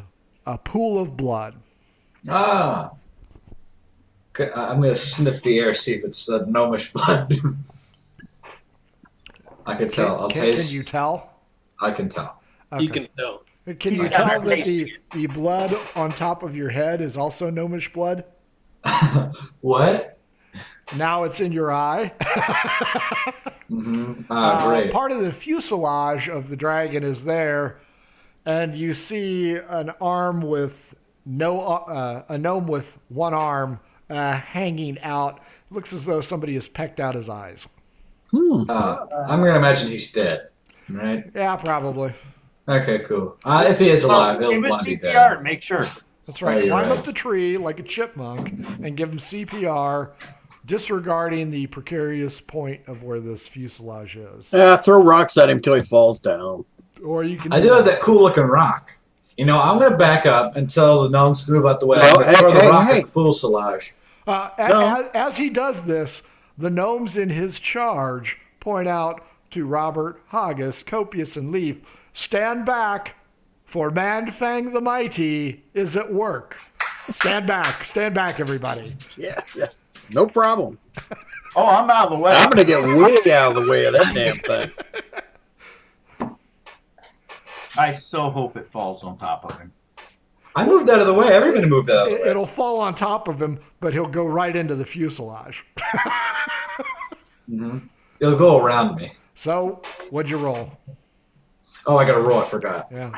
a pool of blood. Ah. Okay, I'm going to sniff the air, see if it's gnomish blood. I can tell. I'll taste. Can you tell? I can tell. Okay. You can tell. Can you Yeah, tell they're that the blood on top of your head is also gnomish blood? What? Now it's in your eye. Great. Part of the fuselage of the dragon is there, and you see an arm with a gnome with one arm hanging out. Looks as though somebody has pecked out his eyes. I'm going to imagine he's dead, right? Yeah, probably. Okay, cool. If he is alive, he'll give us want to be CPR dead. and make sure. That's right. Oh, you're Climb right. up the tree like a chipmunk and give him CPR, disregarding the precarious point of where this fuselage is. Yeah, throw rocks at him till he falls down. Or you can. I do have that cool looking rock. You know, I'm going to back up and tell the gnomes to move out the way. Well, I'm going to throw the hey, rock hey. at the fuselage. As he does this, the gnomes in his charge point out to Robert, Haggis, Copious, and Leaf, stand back, for Manfang the Mighty is at work. Stand back, everybody. Yeah. No problem. Oh, I'm out of the way. I'm going to get way out of the way of that damn thing. I so hope it falls on top of him. I moved out of the way. Everybody moved out of the way. It'll fall on top of him, but he'll go right into the fuselage. It'll go around me. So, what'd you roll? Oh, I got a roll. I forgot. Yeah.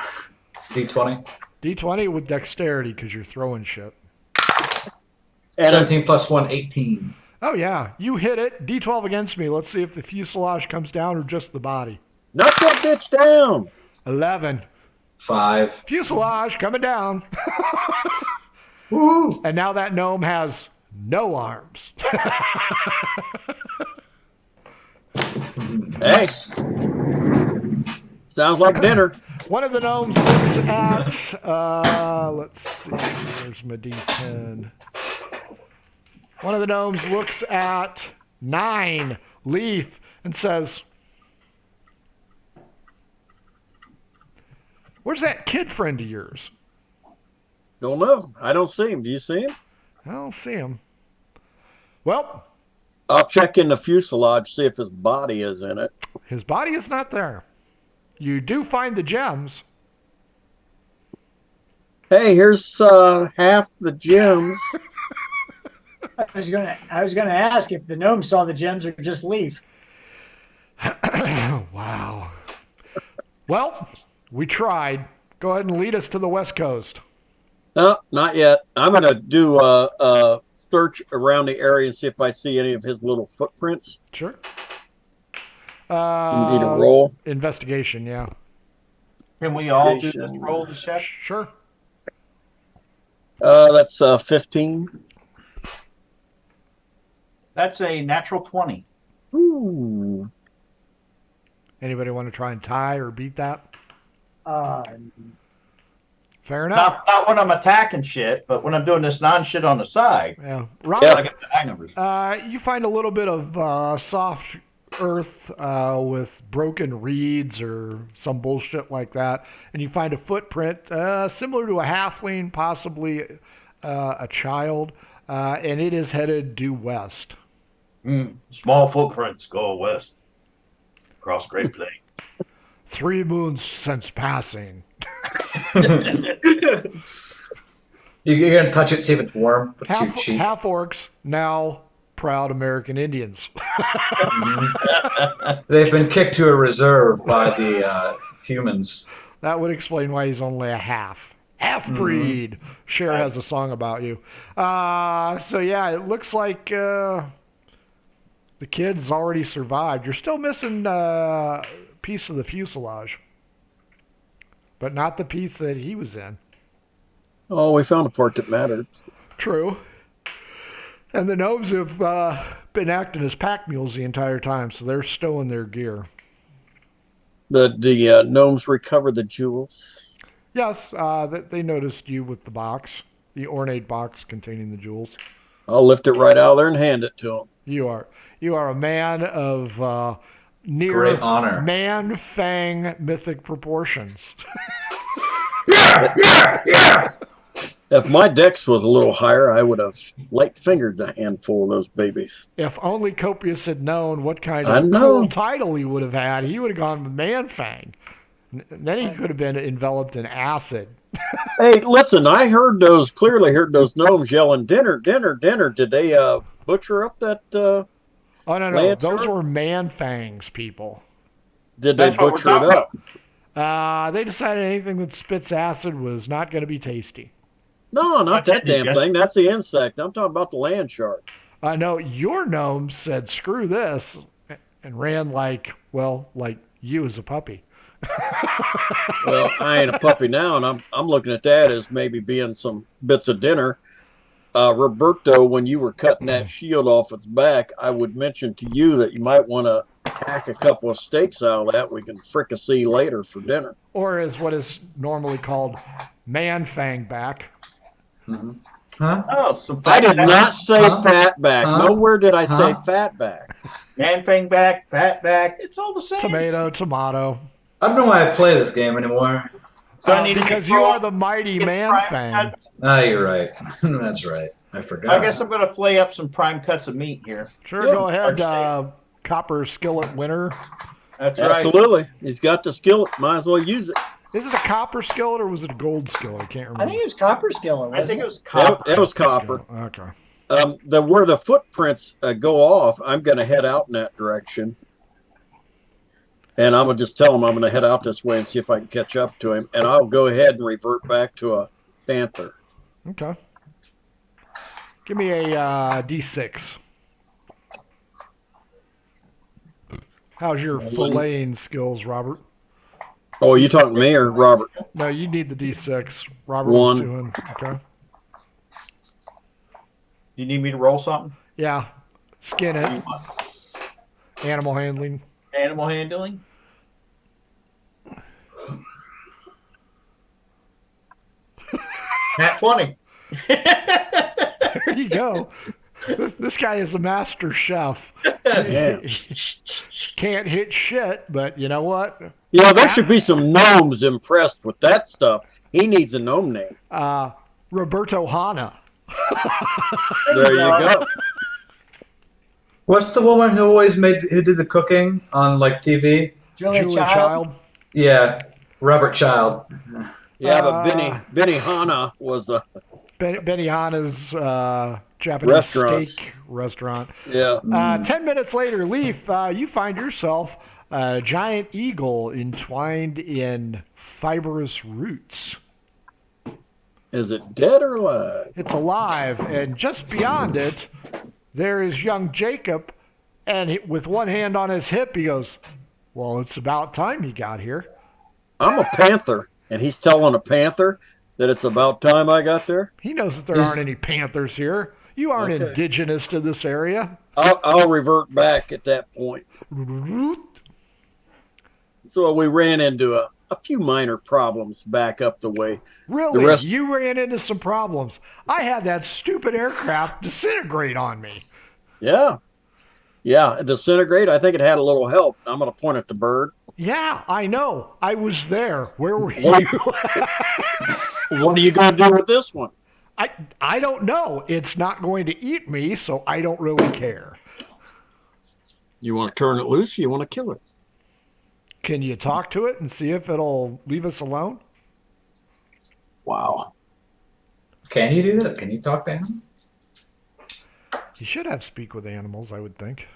D20. D20 with dexterity because you're throwing shit. And 17 plus 1, 18. Oh, yeah. You hit it. D12 against me. Let's see if the fuselage comes down or just the body. knock that bitch down. 11. 5. Fuselage coming down. Woo! And now that gnome has no arms. Hey, sounds like dinner. One of the gnomes looks at, let's see, where's my D10? One of the gnomes looks at 9, Leaf, and says, where's that kid friend of yours? Don't know. I don't see him. Do you see him? I don't see him. Well, I'll check in the fuselage, see if his body is in it. his body is not there. You do find the gems. Hey, here's half the gems. I was gonna ask if the gnome saw the gems or just Leaf. Wow. Well, we tried. Go ahead and lead us to the West Coast. No, not yet. I'm going to do a search around the area and see if I see any of his little footprints. Sure. You need a roll. Investigation, yeah. Can we all do this roll to check? Sure. That's 15. That's a natural 20. Ooh. Anybody want to try and tie or beat that? Fair enough. Not when I'm attacking shit, but when I'm doing this non-shit on the side. Yeah. I Robert, get the hang numbers. you find a little bit of soft earth with broken reeds or some bullshit like that, and you find a footprint similar to a halfling, possibly a child, and it is headed due west. Small footprints go west. Across Great Plains. 3 moons since passing. You're going to touch it, see if it's warm, but too cheap. Half orcs, now proud American Indians. They've been kicked to a reserve by the humans. That would explain why he's only a half-breed. Cher has a song about you. So yeah, it looks like the kid's already survived. You're still missing a piece of the fuselage, but not the piece that he was in. Oh, we found a part that mattered. True. And the gnomes have been acting as pack mules the entire time, so they're stowing their gear. The gnomes recovered the jewels. Yes, they noticed you with the box, the ornate box containing the jewels. I'll lift it right out of there and hand it to them. You are a man of near Great honor. Man-fang mythic proportions. Yeah! If my dex was a little higher, I would have light-fingered the handful of those babies. If only Copious had known what kind I of know. cool title he would have had, he would have gone with Man-fang. Then he could have been enveloped in acid. Hey, listen, I clearly heard those gnomes yelling, dinner, dinner, dinner. Did they butcher up that Oh, no. land Those shark? were man fangs, people. Did they That's what we're butcher it talking up? They decided anything that spits acid was not going to be tasty. No, not that damn Yeah. thing. That's the insect. I'm talking about the land shark. No, your gnome said, screw this, and ran like you as a puppy. Well, I ain't a puppy now, and I'm looking at that as maybe being some bits of dinner. Roberto, when you were cutting that shield off its back, I would mention to you that you might want to hack a couple of steaks out of that. We can fricassee later for dinner. Or as what is normally called man fang back. Huh? Oh, some I did not say Huh? fat back. Huh? Nowhere did I say Huh? fat back. man fang back, fat back. It's all the same. Tomato. I don't know why I play this game anymore. So I need to Because you are the mighty man fang. Ah, you're right. That's right. I forgot. I guess I'm going to flay up some prime cuts of meat here. Sure, go ahead, copper skillet winner. That's right. Absolutely. He's got the skillet. Might as well use it. Is it a copper skillet or was it a gold skillet? I can't remember. I think it was copper skillet. I Wasn't think it it? was copper. It was copper. Okay. Where the footprints go off, I'm going to head out in that direction. And I'm going to just tell him I'm going to head out this way and see if I can catch up to him. And I'll go ahead and revert back to a panther. Okay. Give me a D6. How's your filleting skills, Robert? Oh, are you talking to me or Robert? No, you need the D6. Robert One. was doing. Okay. You need me to roll something? Yeah. Skin it. Animal handling. Animal handling? Nat 20. There you go. This guy is a master chef. Yeah. Can't hit shit, but you know what? Yeah, there should be some gnomes impressed with that stuff. He needs a gnome name. Roberto Hanna. There you go. What's the woman who who did the cooking on like TV? Julia Child. Yeah, Robert Child. Yeah, but Benny Hanna was a Benny Hanna's Japanese Restaurants. steak restaurant. yeah. 10 minutes later, Leaf, you find yourself a giant eagle entwined in fibrous roots. Is it dead or alive? It's alive, and just beyond it, there is young Jacob, and with one hand on his hip, he goes, well, it's about time he got here. I'm a panther, and he's telling a panther that it's about time I got there. He knows that there aren't any panthers here. You aren't Okay. indigenous to this area. I'll revert back at that point. So we ran into a few minor problems back up the way. Really? The rest- You ran into some problems. I had that stupid aircraft disintegrate on me. Yeah. Yeah, disintegrate. I think it had a little help. I'm going to point at the bird. Yeah, I know. I was there. Where were What- you? What are you going to do with this one? I don't know. It's not going to eat me, so I don't really care. You want to turn it loose? Or you want to kill it? Can you talk to it and see if it'll leave us alone? Wow. Can you do that? Can you talk to him? You should have speak with animals, I would think.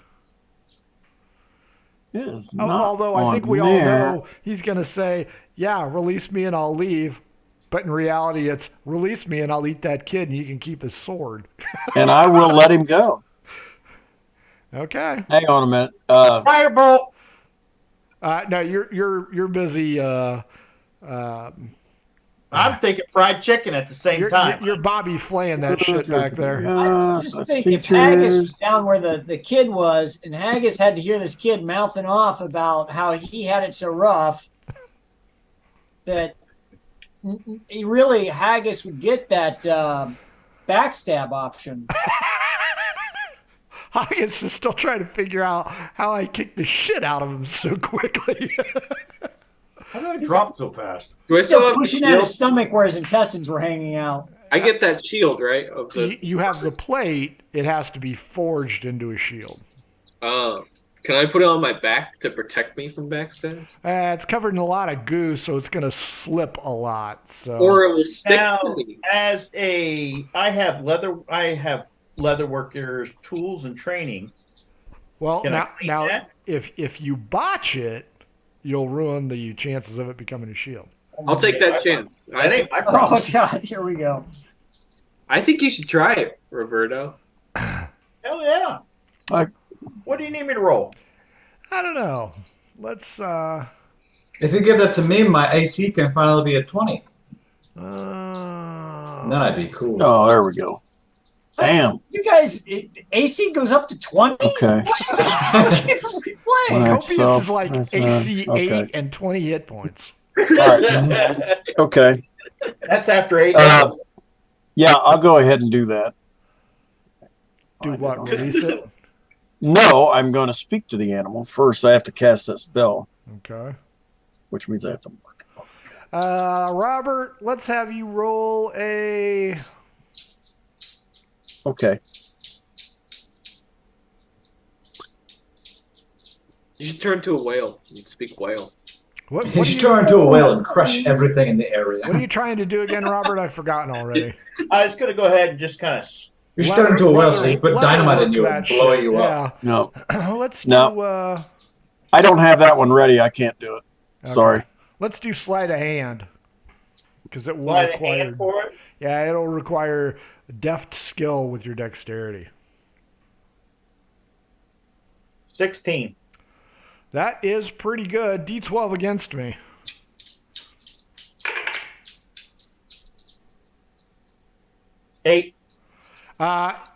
It's Oh, not although I think on we all there. know he's going to say, yeah, release me and I'll leave. But in reality, it's release me and I'll eat that kid and you can keep his sword. And I will let him go. Okay. Hang on a minute. Firebolt! No, you're busy. I'm thinking fried chicken at the same time. You're Bobby flaying that shit back there. I just think if Haggis was down where the kid was, and Haggis had to hear this kid mouthing off about how he had it so rough, that really Haggis would get that backstab option. Hawkins is still trying to figure out how I kicked the shit out of him so quickly. How did I drop so fast? Do I He's still still have the pushing at his shield? stomach where his intestines were hanging out. I get that shield, right? Of the You have the plate. It has to be forged into a shield. because Can I put it on my back to protect me from backstabs? It's covered in a lot of goo, so it's going to slip a lot. So. Or it will stick Now, to me. I have leather workers tools and training. Well, Can I clean now that? if you botch it, you'll ruin the chances of it becoming a shield. I'll take that chance. That ain't my problem. Oh God, here we go. I think you should try it, Roberto. Hell yeah. I- What do you need me to roll? I don't know. Let's. If you give that to me, my AC can finally be a 20. Then I'd be cool. Oh, there we go. Damn. You guys, AC goes up to 20? Okay. What is it? What are we playing? Alright, Copious so is like that's, AC okay. 8 and 20 hit points. All right. Okay. That's after 8. Yeah, I'll go ahead and do that. Do what? Release it? No, I'm going to speak to the animal. First, I have to cast that spell, Okay. which means I have to mark it. Robert, let's have you roll a. Okay. You should turn to a whale. You speak whale. What You are should you, turn into a whale and crush everything in the area. what are you trying to do again, Robert? I've forgotten already. I was going to go ahead and just kind of. You should turn into a whale so you put Leather dynamite in work you that and blow shit, you up. No, Yeah. Let's do. No. I don't have that one ready. I can't do it. Okay. Sorry. Let's do sleight of hand. Because it will Slide a require. hand for it. Yeah, it'll require deft skill with your dexterity. 16. That is pretty good. D12 against me. Eight.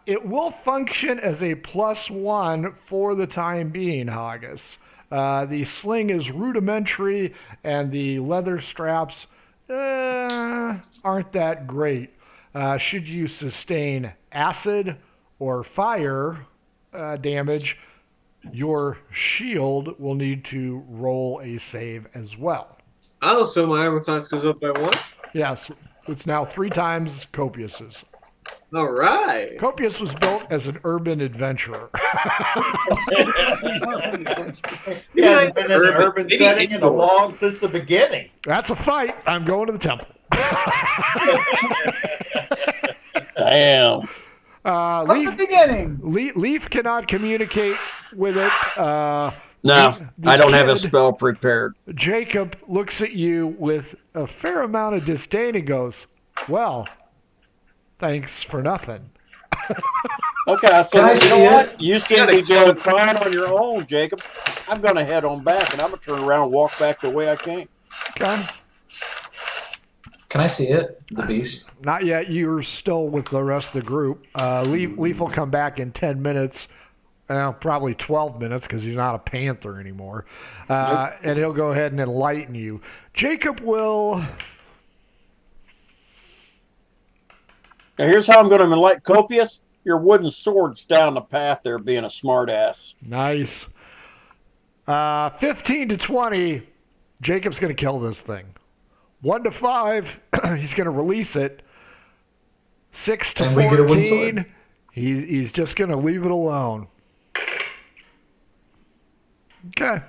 It will function as a +1 for the time being, Haggis. The sling is rudimentary, and the leather straps aren't that great. Should you sustain acid or fire damage, your shield will need to roll a save as well. Oh, so my armor class goes up by 1? Yes, it's now 3 times Copius's. All right. Copius was built as an urban adventurer. He hasn't been in an urban maybe setting in a indoor. long since the beginning. That's a fight. I'm going to the temple. Damn. From the Leaf, beginning. Leaf cannot communicate with it. No, The I don't have a kid- spell prepared. Jacob looks at you with a fair amount of disdain and goes, "Well, thanks for nothing." Okay, so Can I you see know it? what? You seem to be doing fine on your own, Jacob. I'm going to head on back, and I'm going to turn around and walk back the way I came. Okay. Can I see it? The beast? Not yet. You're still with the rest of the group. Leaf will come back in 10 minutes. Probably 12 minutes because he's not a panther anymore. And he'll go ahead and enlighten you. Jacob will... Now, here's how I'm going to enlighten Copious. Your wooden sword's down the path there being a smartass. Nice. 15 to 20, Jacob's going to kill this thing. 1 to 5, he's going to release it. 6 to And we get a wooden 14, sword. he's just going to leave it alone. Okay.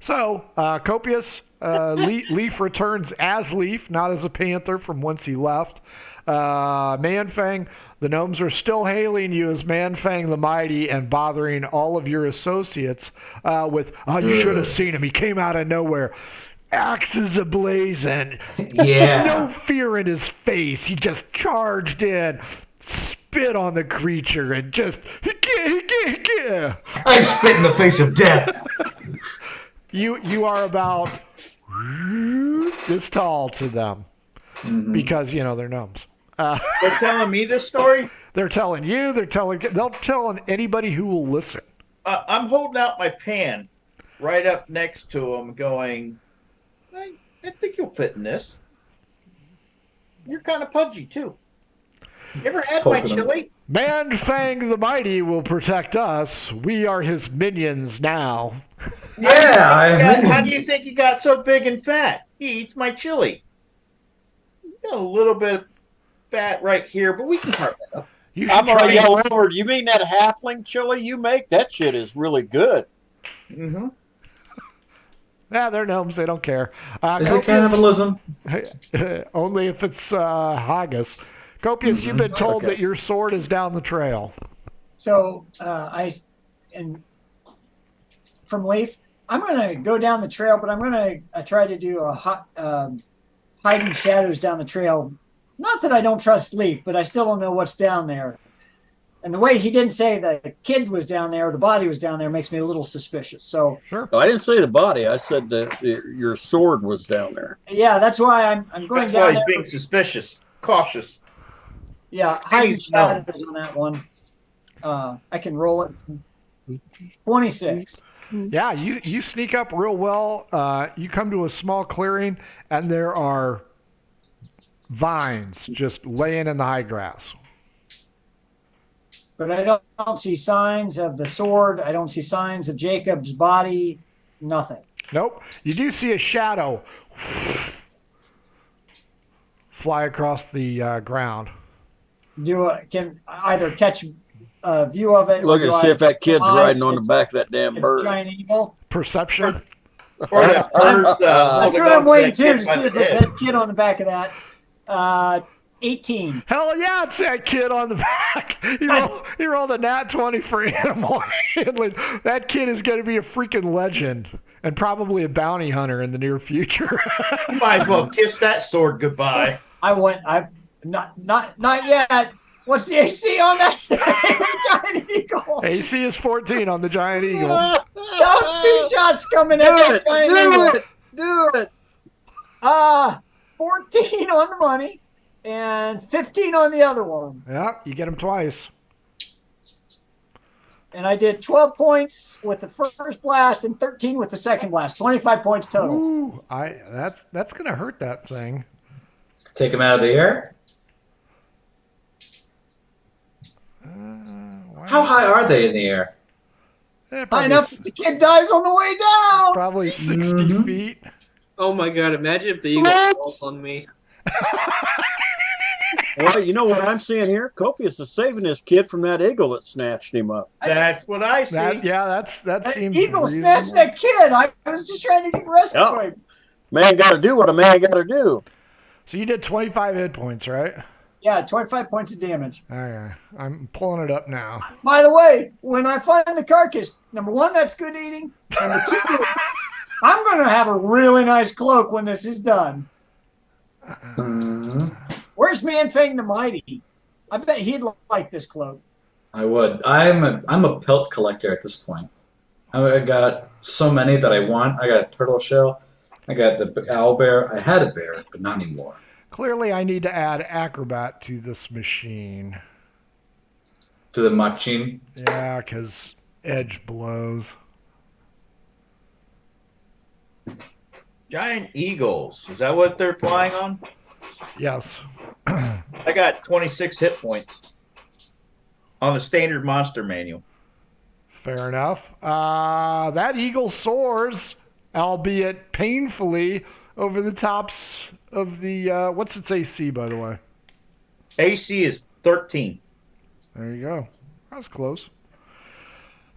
So, Copious, Leaf returns as Leaf, not as a panther from whence he left. Manfang, the gnomes are still hailing you as Manfang the Mighty and bothering all of your associates with, "Oh, you should have seen him. He came out of nowhere. Axes ablazing. Yeah. No fear in his face. He just charged in, spit on the creature, and just... I spit in the face of death. You are about this tall to them because, they're gnomes. They're telling me this story. They're telling you, they'll tell anybody who will listen. I'm holding out my pan right up next to him, going, I think you'll fit in this. You're kind of pudgy, too. You ever had my Poking him. chili? Manfang the Mighty will protect us. We are his minions now. Yeah, I have How do minions. you think you got so big and fat? He eats my chili. You got a little bit of fat right here, but we can carve that up. You I'm should gonna try. yell over. You mean that halfling chili you make? That shit is really good. Mm-hmm. Yeah, they're gnomes. They don't care. Is it cannibalism? Only if it's haggis. Copious, you've been told Okay. that your sword is down the trail. So and from Leaf, I'm going to go down the trail, but I'm going to try to do a hiding shadows down the trail. Not that I don't trust Leaf, but I still don't know what's down there. And the way he didn't say the kid was down there, the body was down there, makes me a little suspicious. So Sure. I didn't say the body. I said that your sword was down there. yeah, that's why I'm going That's why down he's there. being suspicious, cautious. Yeah, hiding He's known. shadows on that one. I can roll it. 26. Yeah, you sneak up real well. You come to a small clearing, and there are vines just laying in the high grass. But I don't see signs of the sword. I don't see signs of Jacob's body. Nothing. Nope. You do see a shadow fly across the ground. Can either catch a view of it. Look or and do see I if that kid's eyes riding on the it's back of that damn a bird. giant eagle. Perception. Or that bird, That's holding what on I'm waiting that to kid by see the if it's head. that kid on the back of that. 18. Hell yeah, it's that kid on the back. He rolled a nat 20 for animal handling. That kid is going to be a freaking legend and probably a bounty hunter in the near future. You might as well kiss that sword goodbye. I'm not yet. What's the AC on that giant eagle? AC is 14 on the giant eagle. Oh, 2 shots coming at that giant eagle. Do it. 14 on the money and 15 on the other one. Yeah, you get him twice. And I did 12 points with the first blast and 13 with the second blast. 25 points total. Ooh, that's going to hurt that thing. Take him out of the air. How high are they in the air? High enough that the kid dies on the way down. Probably 60 Mhm. feet. Oh my god, imagine if the eagle falls on me. Well, you know what I'm seeing here? Copious is saving this kid from that eagle that snatched him up. That's what I see. That seems Eagle reasonable. snatched that kid. I was just trying to get rescued. Yeah. Man got to do what a man got to do. So you did 25 hit points, right? Yeah, 25 points of damage. Okay, I'm pulling it up now. By the way, when I find the carcass, number one, that's good eating. Number two, I'm going to have a really nice cloak when this is done. Where's Manfang the Mighty? I bet he'd like this cloak. I would. I'm a pelt collector at this point. I got so many that I want. I got a turtle shell. I got the owl bear. I had a bear, but not anymore. Clearly, I need to add acrobat to this machine. To the machine. Yeah, because edge blows. Giant eagles. Is that what they're flying on? Yes. I got 26 hit points on the standard monster manual. Fair enough. That eagle soars, albeit painfully, over the tops of the... what's its AC, by the way? AC is 13. There you go. That was close.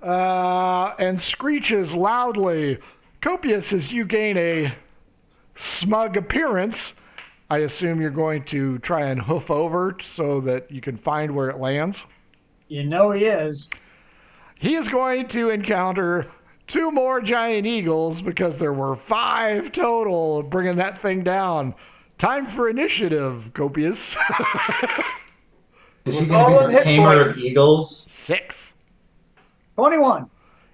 And screeches loudly. Copious, as you gain a smug appearance, I assume you're going to try and hoof over so that you can find where it lands. You know he is. He is going to encounter 2 more giant eagles because there were 5 total, bringing that thing down. Time for initiative, Copious. Is he With all going to of be the hit tamer points. of eagles? 6. 21.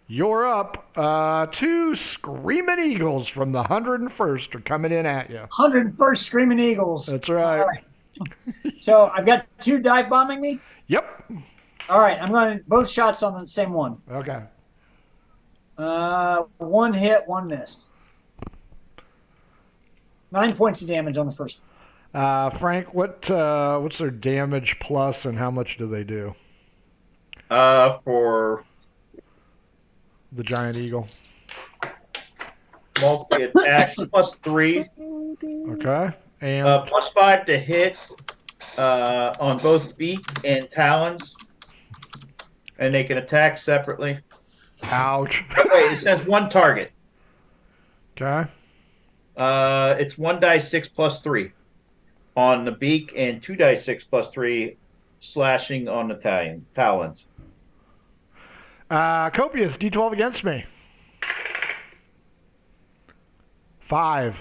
You're up. 2 screaming eagles from the 101st are coming in at you. 101st Screaming Eagles. That's right. All right. So I've got 2 dive bombing me. Yep. All right, I'm going to both shots on the same one. Okay. 1 hit, 1 missed. 9 points of damage on the first one. Frank, what's their damage plus and how much do they do? For The giant eagle. multi attacks, plus 3, Okay. And plus 5 to hit, on both beak and talons, and they can attack separately. Ouch. Oh, wait, it says one target. Okay. It's 1d6 plus 3 on the beak and 2d6 plus 3 slashing on the talons. Copious, D12 against me. 5.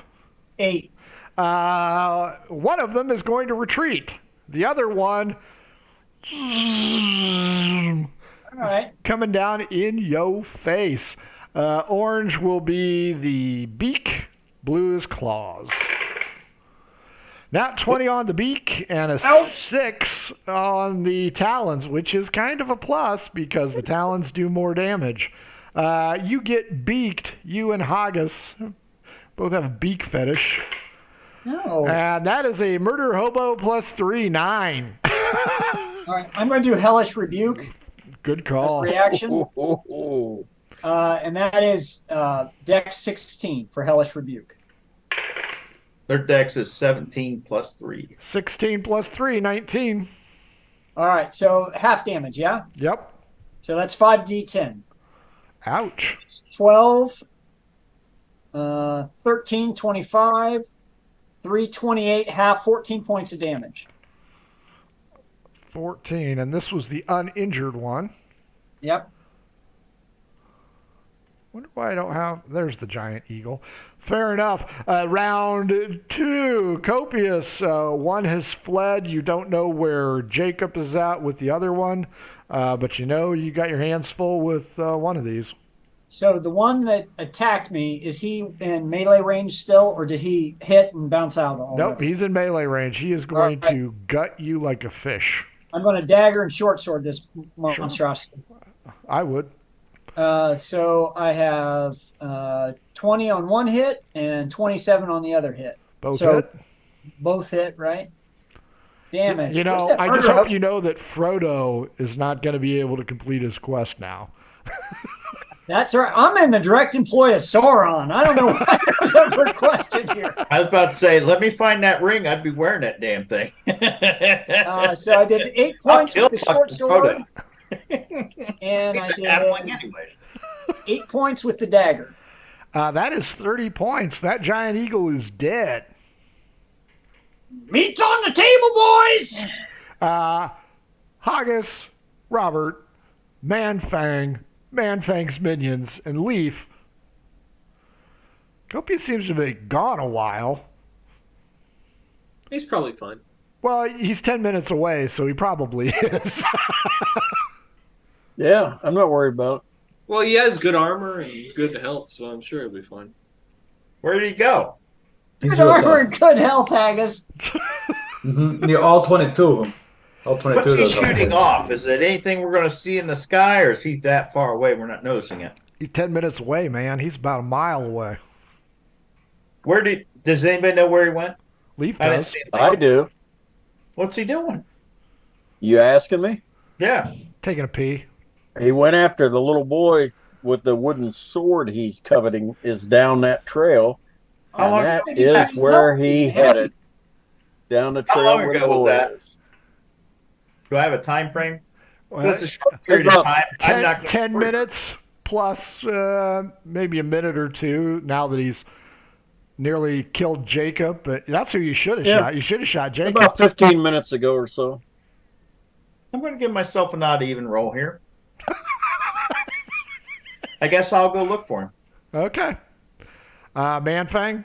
8. One of them is going to retreat. The other one All right. coming down in yo face. Orange will be the beak, blue is claws. Nat 20 on the beak and a Ouch. 6 on the talons, which is kind of a plus because the talons do more damage. You get beaked, you and Haggis both have a beak fetish. No. And that is a murder hobo plus 3, 9. All right. I'm going to do Hellish Rebuke Good as call. reaction. And that is Dex 16 for Hellish Rebuke. Their dex is 17 plus 3. 16 plus 3, 19. All right. So half damage, yeah? Yep. So that's 5d10. Ouch. It's 12, 13, 25, 3, 28, half, 14 points of damage. 14. And this was the uninjured one. Yep. Wonder why I don't have. There's the giant eagle. Fair enough. Round 2. Copious. One has fled. You don't know where Jacob is at with the other one, but you know you got your hands full with one of these. So the one that attacked me, is he in melee range still, or did he hit and bounce out already? Nope, he's in melee range. He is going Alright. to gut you like a fish. I'm going to dagger and short sword this monstrosity. I would. So I have 20 on one hit and 27 on the other hit. Both So- hit. Both hit, right? Damage. You Where's know, that I just murder hope hobo? you know that Frodo is not going to be able to complete his quest now. That's right. I'm in the direct employ of Sauron. I don't know why there was ever a question here. I was about to say, let me find that ring. I'd be wearing that damn thing. So I did 8 I'll points kill with the short fucking sword, Frodo. and I He's a halfling did anyways. 8 points with the dagger. That is 30 points. That giant eagle is dead. Meat's on the table, boys. Haggis, Robert, Manfang's minions, and Leaf. Copious seems to be gone a while. He's probably fine. Well, he's 10 minutes away, so he probably is. Yeah, I'm not worried about it. Well, he has good armor and good health, so I'm sure he'll be fine. Where did he go? He's Good real armor tough. and good health, Haggis. Yeah, all 22 of them. All 22 What's of he those. shooting off? Is it anything we're going to see in the sky, or is he that far away we're not noticing it? He's 10 minutes away, man. He's about a mile away. Does anybody know where he went? Leaf I didn't does. see anything. I do. What's he doing? You asking me? Yeah. Taking a pee. He went after the little boy with the wooden sword he's coveting is down that trail. How long And that did he take is his where help? he headed. Down the How trail long where the ago was boy that? is. Do I have a time frame? Well, That's a short period of time. I'm 10, not gonna 10 minutes plus maybe a minute or two now that he's nearly killed Jacob. But that's who you should have Yeah. shot. You should have shot Jacob. About 15 minutes ago or so. I'm going to give myself an odd even roll here. I guess I'll go look for him. Okay. Manfang,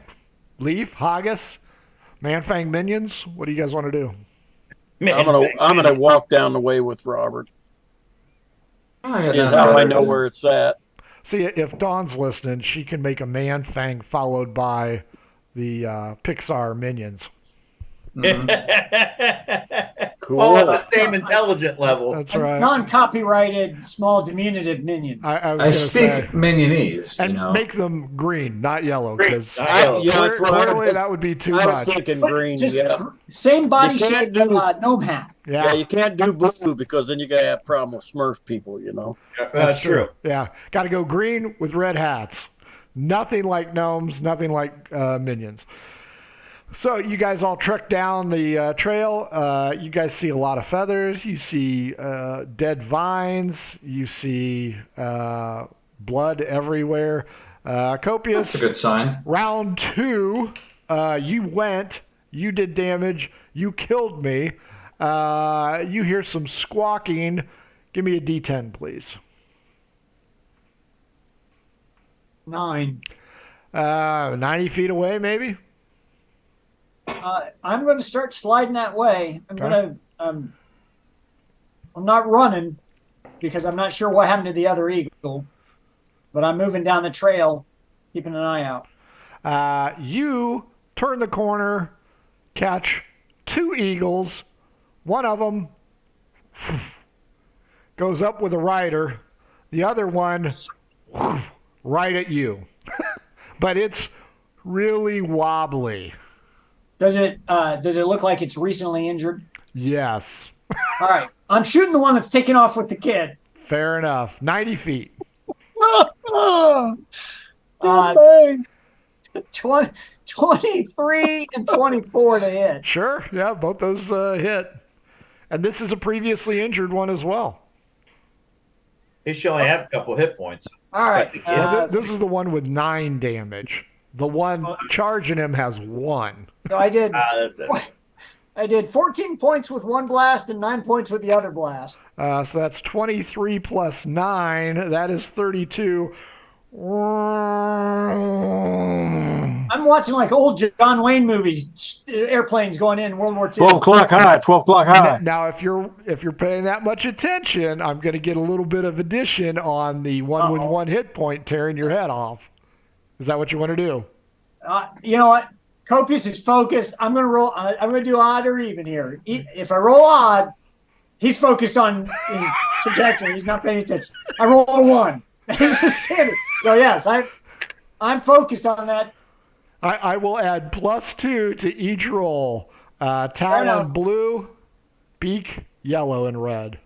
Leaf, Haggis, Manfang minions. What do you guys want to do? I'm gonna walk down the way with Robert. Oh, Is how I know where it's at. See, if Dawn's listening, she can make a Manfang followed by the Pixar minions. Cool. All at the same intelligent level. That's right. Non-copyrighted, small, diminutive minions. I was I going to speak say. minionese, And you know. make them green, not yellow, Green, because not yellow. Yeah, that's what I clearly was- that would be too I was much. thinking But green, just yeah. Same body You can't shape do- gnome hat. Yeah, Yeah, you can't do blue because then you're gonna have problem with Smurf people, you know. That's true. Yeah, got to go green with red hats. Nothing like gnomes, nothing like minions. So you guys all trek down the trail. You guys see a lot of feathers. You see dead vines. You see blood everywhere. Copious. That's a good sign. Round 2, you went. You did damage. You killed me. You hear some squawking. Give me a D10, please. 9. 90 feet away, maybe? I'm going to start sliding that way. Okay. I'm not running because I'm not sure what happened to the other eagle, but I'm moving down the trail, keeping an eye out. You turn the corner, catch 2 eagles. One of them goes up with a rider. The other one right at you. But it's really wobbly. Does it look like it's recently injured? Yes. All right. I'm shooting the one that's taking off with the kid. Fair enough. 90 feet. 23 and 24 to hit. Sure. Yeah, both those hit. And this is a previously injured one as well. He should only have a couple hit points. All right. This is the one with 9 damage. The one charging him has 1. So I did. That's it. I did 14 points with one blast and 9 points with the other blast. So that's 23 plus 9. That is 32. I'm watching like old John Wayne movies, airplanes going in World War II. 12 o'clock high. 12 o'clock high. Now, if you're paying that much attention, I'm going to get a little bit of addition on the one with 1 hit point tearing your head off. Is that what you want to do? You know what? Copious is focused. I'm going to roll. I'm going to do odd or even here. If I roll odd, he's focused on his trajectory. He's not paying attention. I roll a 1. It's just standard. So yes, I'm focused on that. I will add +2 to each roll. Talon blue, beak yellow and red.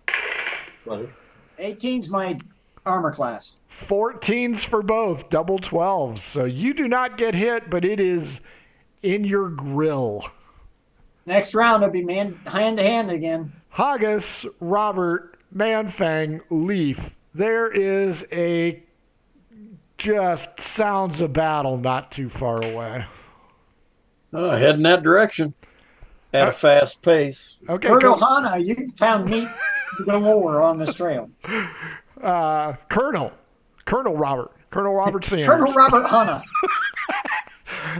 18's my armor class. 14s for both, double 12s. So you do not get hit, but it is in your grill. Next round will be hand to hand again. Haggis, Robert, Manfang, Leaf. There is a just sounds of battle not too far away. Heading that direction at a fast pace. Okay, Hana, you found meat galore on this trail. Colonel Robert Sanders. Colonel Robert Hana.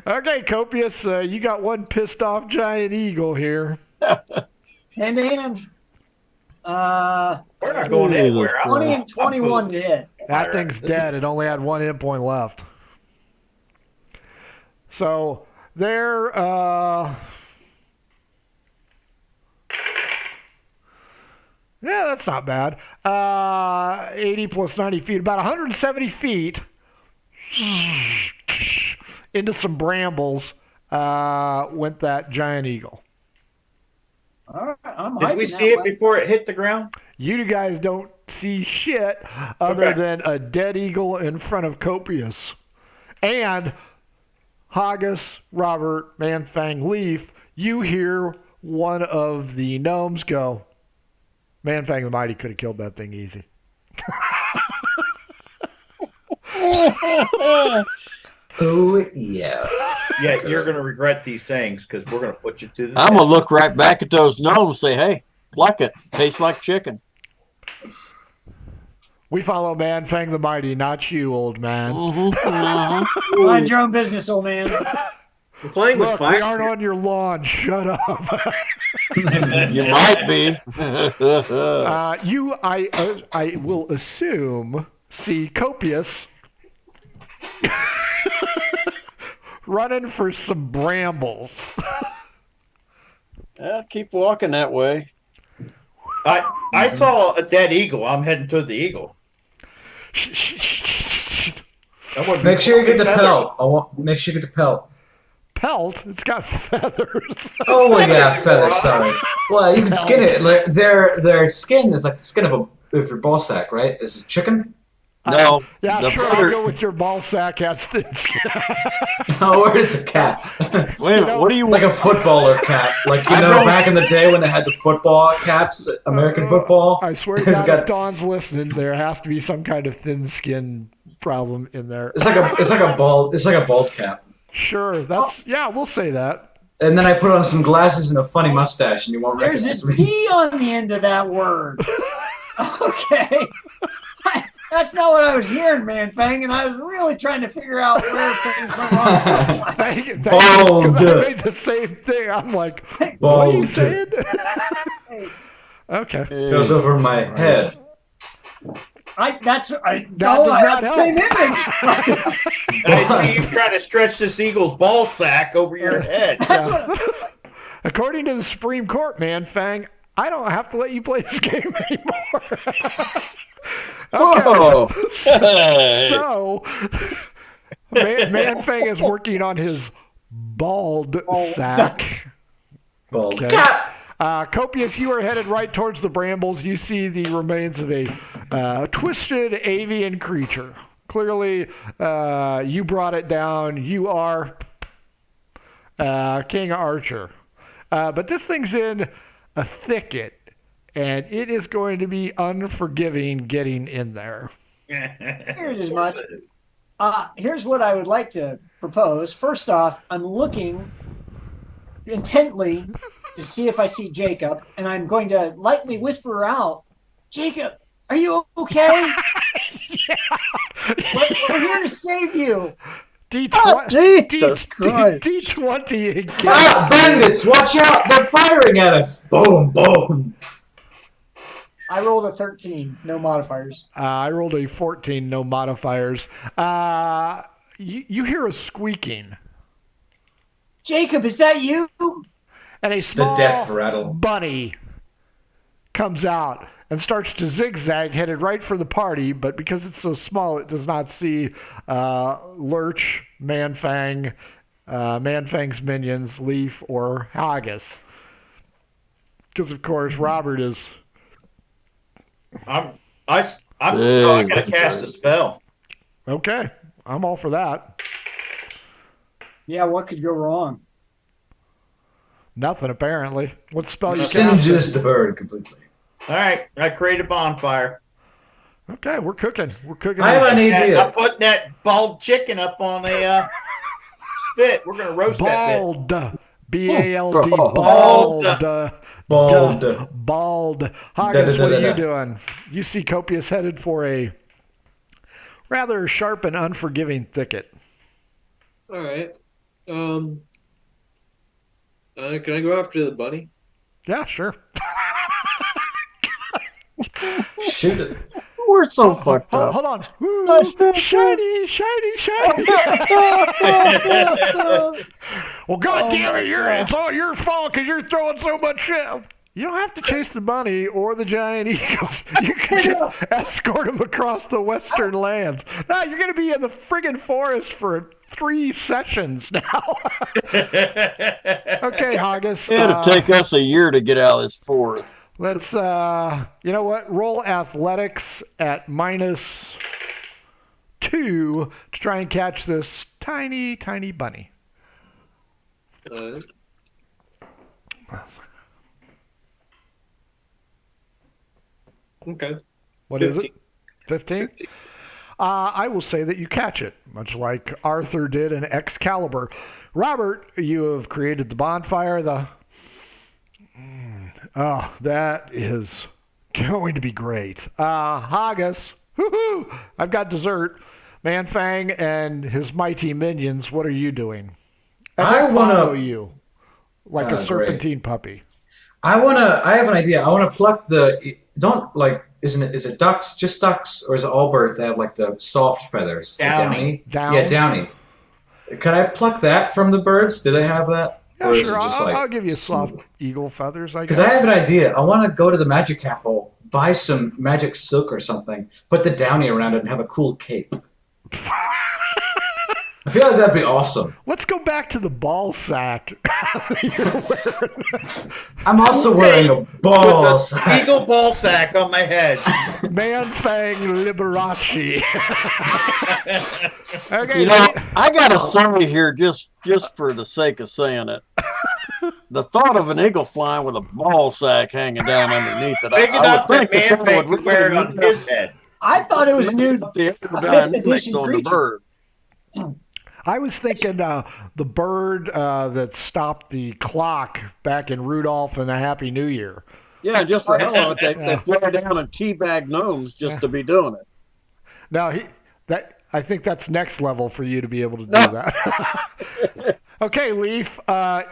Okay, Copious, you got one pissed off giant eagle here. Hand to hand. We're not going anywhere. 20 and 21 to hit. That thing's dead. It only had 1 hit point left. So there, yeah, that's not bad. 80 plus 90 feet, about 170 feet into some brambles went that giant eagle. All right, I'm Did we hiking see that it way. before it hit the ground? You guys don't see shit other than a dead eagle in front of Copious. And Haggis, Robert, Manfang, Leaf, you hear one of the gnomes go, Manfang the Mighty could have killed that thing easy. Oh, yeah. Yeah, you're going to regret these things because we're going to put you to the I'm test. going to look right back at those gnomes and say, hey, like it. Tastes like chicken. We follow Manfang the Mighty, not you, old man. Mind your own business, old man. We're playing with Look, fire. we aren't on your lawn. Shut up. You might be. I will assume, see Copious running for some brambles. Keep walking that way. I saw a dead eagle. I'm heading toward the eagle. Make sure you get the pelt. Make sure you get the pelt. Pelt? It's got feathers. Oh, well, yeah, feathers, sorry. Well, you can skin it. Like, their skin is like the skin of your ball sack, right? This is chicken? No. Yeah, the sure. I'll bird- go with your ball sack has thin skin. Or it's a cat. Wait a minute, what do you Like a footballer cap. Like, you know, back in the day when they had the football caps, American football. I swear to it's God, got- if Don's listening, there has to be some kind of thin skin problem in there. It's like a bald cap. Sure, yeah, we'll say that. And then I put on some glasses and a funny mustache, and you won't There's recognize a me. D on the end of that word. Okay. That's not what I was hearing, man, Fang, and I was really trying to figure out where things went wrong. Thank you, Bald. 'cause I made the same thing. I'm like, what are you Bald. saying? Okay. Goes over my head. I does have not the same image. I see you trying to stretch this eagle's ball sack over your head. That's what. According to the Supreme Court, man, Fang, I don't have to let you play this game anymore. Whoa! Hey. So, Man Fang is working on his bald sack. Bald Okay. cap. Copious, you are headed right towards the brambles. You see the remains of a twisted avian creature. Clearly, you brought it down. You are King Archer. But this thing's in a thicket, and it is going to be unforgiving getting in there. Here's as much. Here's what I would like to propose. First off, I'm looking intently to see if I see Jacob, and I'm going to lightly whisper out, "Jacob, are you okay? We're here to save you." D20, Jesus Christ. D20 again. Ah, bandits! Watch out! They're firing at us! Boom, boom. I rolled a 13, no modifiers. I rolled a 14, no modifiers. You hear a squeaking, Jacob, is that you? and a The small death rattle. bunny comes out and starts to zigzag, headed right for the party, but because it's so small, it does not see Lurch, Manfang, Manfang's minions, Leaf, or Haggis. Because, of course, Robert is... I'm not gonna cast a spell. Okay, I'm all for that. Yeah, what could go wrong? Nothing, apparently. What spell you cast? Singes the bird completely. All right, I create a bonfire. Okay, we're cooking. We're cooking. I have an And idea. I'm putting that bald chicken up on a spit. We're gonna roast that Bald. B-A-L-D. Bald. Bald. Bald. Bald. Da, Haggis, da, what da, are you da. doing? You see Copious headed for a rather sharp and unforgiving thicket. All right. Can I go after the bunny? Yeah, sure. Shoot it. We're so fucked up. Hold on. Ooh, shiny, shiny, shiny. Well, God damn it, it's all your fault because you're throwing so much shit. You don't have to chase the bunny or the giant eagles. You can just escort them across the western lands. No, you're going to be in the friggin' forest for 3 sessions now. Okay, Haggis. It'll take us a year to get out of this forest. Let's, you know what? Roll athletics at -2 to try and catch this tiny, tiny bunny. Okay. What is it? 15? I will say that you catch it, much like Arthur did in Excalibur. Robert, you have created the bonfire. Oh, that is going to be great. Haggis, woohoo! I've got dessert. Manfang and his mighty minions, what are you doing? And I they wanna- follow you like a Great. serpentine puppy. I have an idea. I wanna pluck is it ducks, just ducks, or is it all birds that have like the soft feathers? The Downy. Down. Yeah, downy. Can I pluck that from the birds? Do they have that? Yeah, Or is sure. it just I'll give you soft eagle feathers, I guess. Because I have an idea. I want to go to the magic castle, buy some magic silk or something, put the downy around it, and have a cool cape. feel like that'd be awesome. Let's go back to the ball sack. I'm also wearing a ball sack. Eagle ball sack on my head. Man-Fang Liberace. Okay, You know, I got to say here, just for the sake of saying it, the thought of an eagle flying with a ball sack hanging down underneath it, Big I enough would that think that Man-Fang would could wear it on his head. I thought it was a new the fifth aerodynamics edition on the creature. bird. I was thinking the bird that stopped the clock back in Rudolph and the Happy New Year. Yeah, just for hell of it, they fly down and teabag gnomes just to be doing it. Now I think that's next level for you to be able to do that. Okay, Leaf,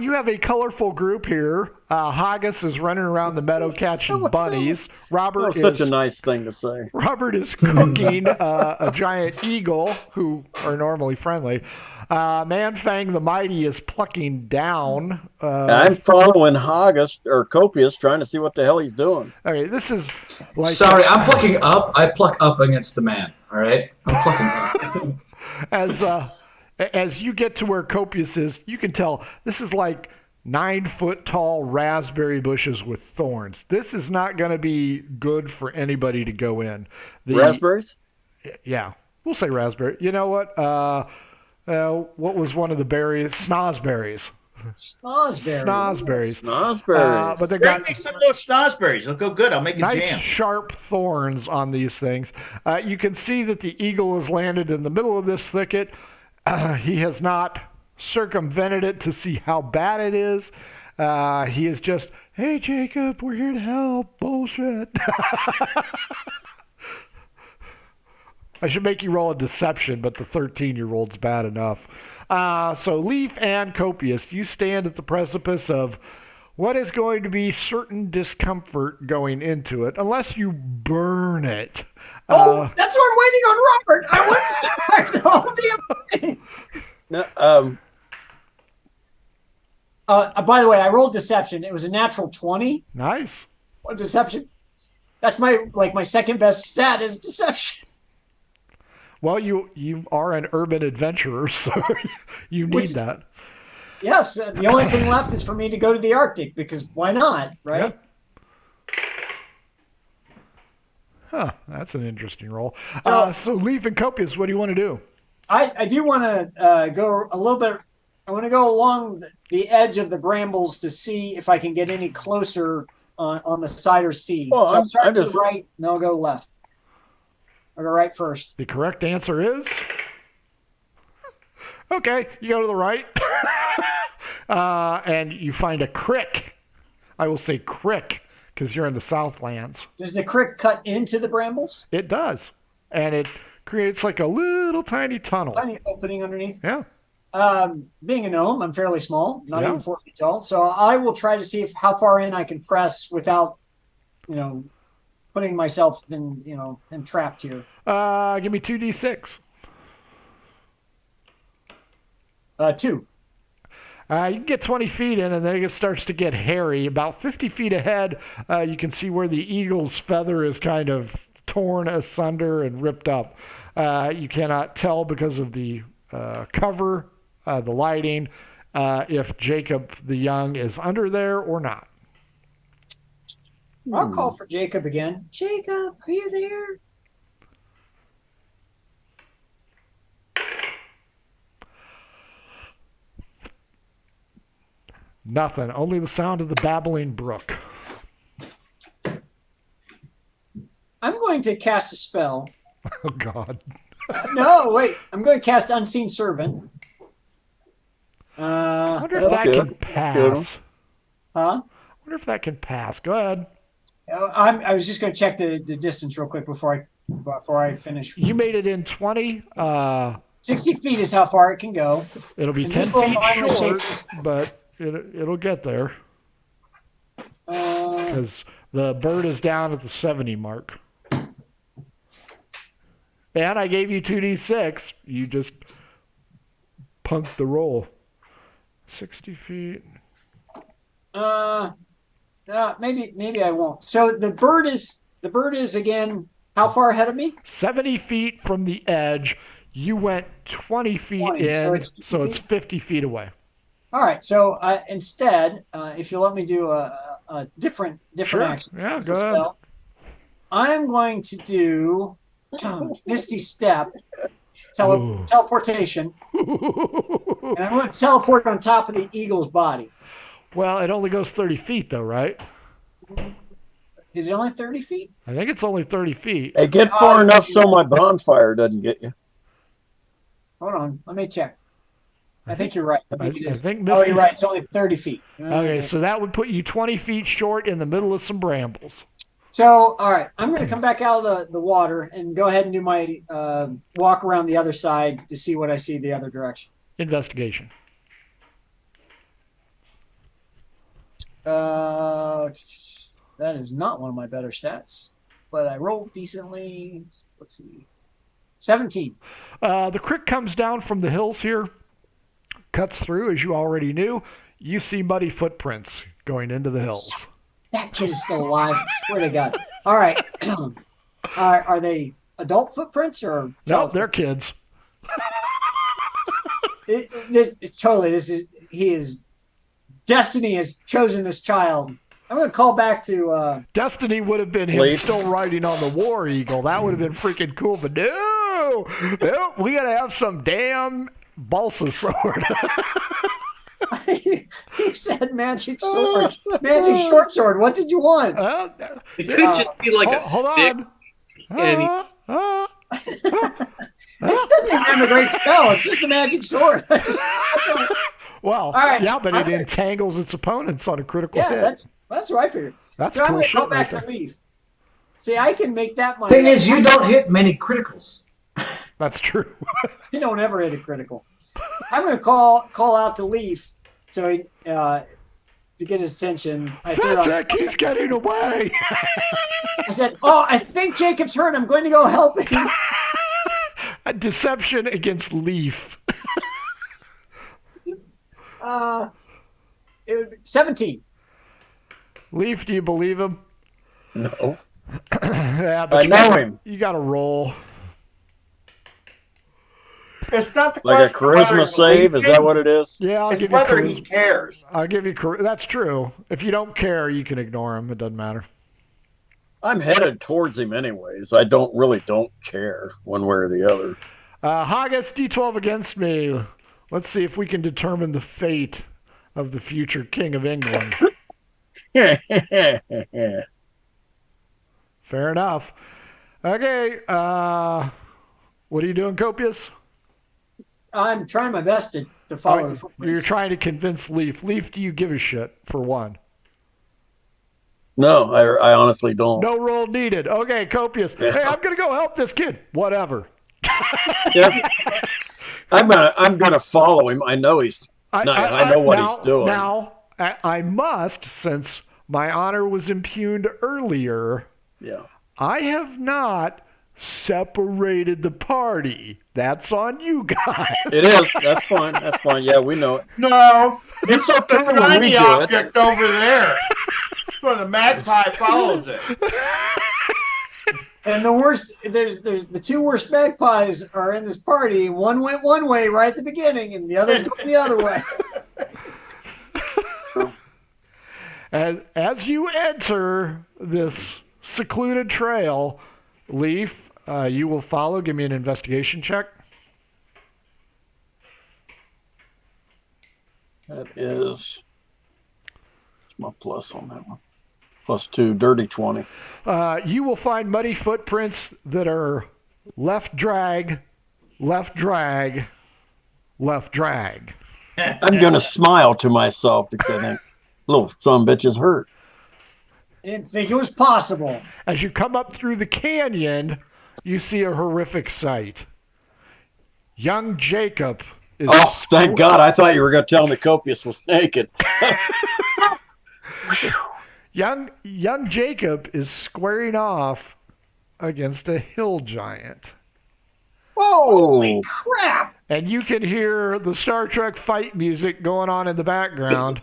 you have a colorful group here. Haggis is running around the meadow catching bunnies. That was such a nice thing to say. Robert is cooking a giant eagle, who are normally friendly. Man-Fang the Mighty is plucking down. I'm following Haggis or Copious, trying to see what the hell he's doing. Okay, this is like Sorry, I'm plucking up. I pluck up against the man. All right, I'm plucking up. as you get to where Copious is, you can tell this is like 9-foot tall raspberry bushes with thorns. This is not going to be good for anybody to go in. Raspberries? Yeah, we'll say raspberry. You know what? What was one of the berries? Snozberries. Snozberry. Snozberries. But they Bring got me some of those snozberries. They'll go good. I'll make a nice jam. sharp thorns on these things. You can see that the eagle has landed in the middle of this thicket. He has not circumvented it to see how bad it is. He is just, hey, Jacob, we're here to help. Bullshit. I should make you roll a deception, but the 13 you rolled's bad enough. So Leaf and Copious, you stand at the precipice of what is going to be certain discomfort going into it, unless you burn it. That's what I'm waiting on, Robert. I want to see the whole damn thing. No, By the way, I rolled deception. It was a natural 20. Nice. What deception? That's my second best stat is deception. Well, you are an urban adventurer, so you need that. Yes, the only thing left is for me to go to the Arctic because why not, right? Yep. Huh, that's an interesting roll. So Leaf and Copious, what do you want to do? I do want to go a little bit. I want to go along the edge of the brambles to see if I can get any closer on the side or sea. Well, so I'll start to the right, and then I'll go left. I'll go right first. The correct answer is... Okay, you go to the right. And you find a crick. I will say crick, because you're in the Southlands. Does the crick cut into the brambles? It does. And it creates like a little tiny tunnel. Tiny opening underneath? Yeah. Being a gnome, I'm fairly small, not Yeah. even 4 feet tall. So I will try to see how far in I can press without, putting myself entrapped here. Give me 2d6. 2. You can get 20 feet in, and then it starts to get hairy. About 50 feet ahead, you can see where the eagle's feather is kind of torn asunder and ripped up. You cannot tell because of the cover, the lighting, if Jacob the Young is under there or not. I'll call for Jacob again. Jacob, are you there? Nothing. Only the sound of the babbling brook. I'm going to cast a spell. Oh, God. No, wait. I'm going to cast Unseen Servant. I wonder if that good. can That's good. pass. Huh? I wonder if that can pass. Go ahead. I was just going to check the distance real quick before I finish. You made it in 20. 60 feet is how far it can go. It'll be And 10 this will feet align with short, shape. but it'll get there. Uh, Because the bird is down at the 70 mark. And I gave you 2d6. You just punked the roll. 60 feet. maybe I won't. So the bird is again how far ahead of me? 70 feet from the edge. You went 20 feet 20, in, so it's 50 so it's feet? 50 feet away. All right. So instead, if you let me do a different Sure. action, Yeah, as go a ahead. spell, I'm going to do Misty Step, Ooh. teleportation, and I'm going to teleport on top of the eagle's body. Well, it only goes 30 feet, though, right? Is it only 30 feet? I think it's only 30 feet. Hey, get far enough so my bonfire doesn't get you. Hold on. Let me check. I think you're right. I think it I is. think Oh, you're Misty's- right. It's only 30 feet. Okay, so that would put you 20 feet short in the middle of some brambles. So, all right, I'm going to come back out of the water and go ahead and do my walk around the other side to see what I see the other direction. Investigation. That is not one of my better stats, but I rolled decently. Let's see. 17. The creek comes down from the hills here, cuts through, as you already knew. You see muddy footprints going into the hills. That kid is still alive. I swear to God. All right. Are they adult footprints or? Nope, child they're kids. Destiny has chosen this child. I'm going to call back to. Destiny would have been him Leaf. still riding on the War Eagle. That would have been freaking cool, but no, we got to have some damn balsa sword. You said magic sword, magic short sword. What did you want? It could just be like a hold stick. on. And This doesn't even have a great spell. It's just a magic sword. Well, All right, yeah, but I'm it gonna- entangles its opponents on a critical Yeah, hit. that's what I figured. That's So I'm cool going to go shit back right to there. leave. See, I can make that my. Thing is, you don't hit many criticals. That's true. You don't ever hit a critical. I'm going to call out to Leaf, so he, to get his attention. I threw out- Fezzik, he's getting away. I said, "Oh, I think Jacob's hurt. I'm going to go help him." A deception against Leaf. 17. Leaf, do you believe him? No. Yeah, but I know him. You got to roll. It's not the Like a question whether charisma he save? Is that believes what it is? Yeah, I'll It's give you whether he charisma. cares. I'll give you that's true. If you don't care, you can ignore him. It doesn't matter. I'm headed towards him anyways. I don't care one way or the other. Haggis, D12 against me. Let's see if we can determine the fate of the future King of England. Fair enough. Okay, what are you doing, Copious? I'm trying my best to follow the footprints. You're trying to convince Leaf. Leaf, do you give a shit, for one? No, I honestly don't. No roll needed. Okay, Copious. Yeah. Hey, I'm going to go help this kid. Whatever. Yep. I'm gonna follow him. I know he's. I know what he's doing. Now, I must, since my honor was impugned earlier, Yeah. I have not separated the party. That's on you guys. It is. That's fine. That's fine. Yeah, we know it. No, It's okay the when we shiny do it. object over there. So the magpie follows it. And the worst, there's the two worst magpies are in this party. One went one way right at the beginning, and the other's going the other way. As you enter this secluded trail, Leaf, you will follow. Give me an investigation check. That is. What's my plus on that one? +2, dirty 20. You will find muddy footprints that are left drag, left drag, left drag. I'm gonna smile to myself because I think, little son bitch is hurt. I didn't think it was possible. As you come up through the canyon, you see a horrific sight. Young Jacob is. Oh, thank God! I thought you were gonna tell me Copious was naked. Young Jacob is squaring off against a hill giant. Whoa! Crap! And you can hear the Star Trek fight music going on in the background.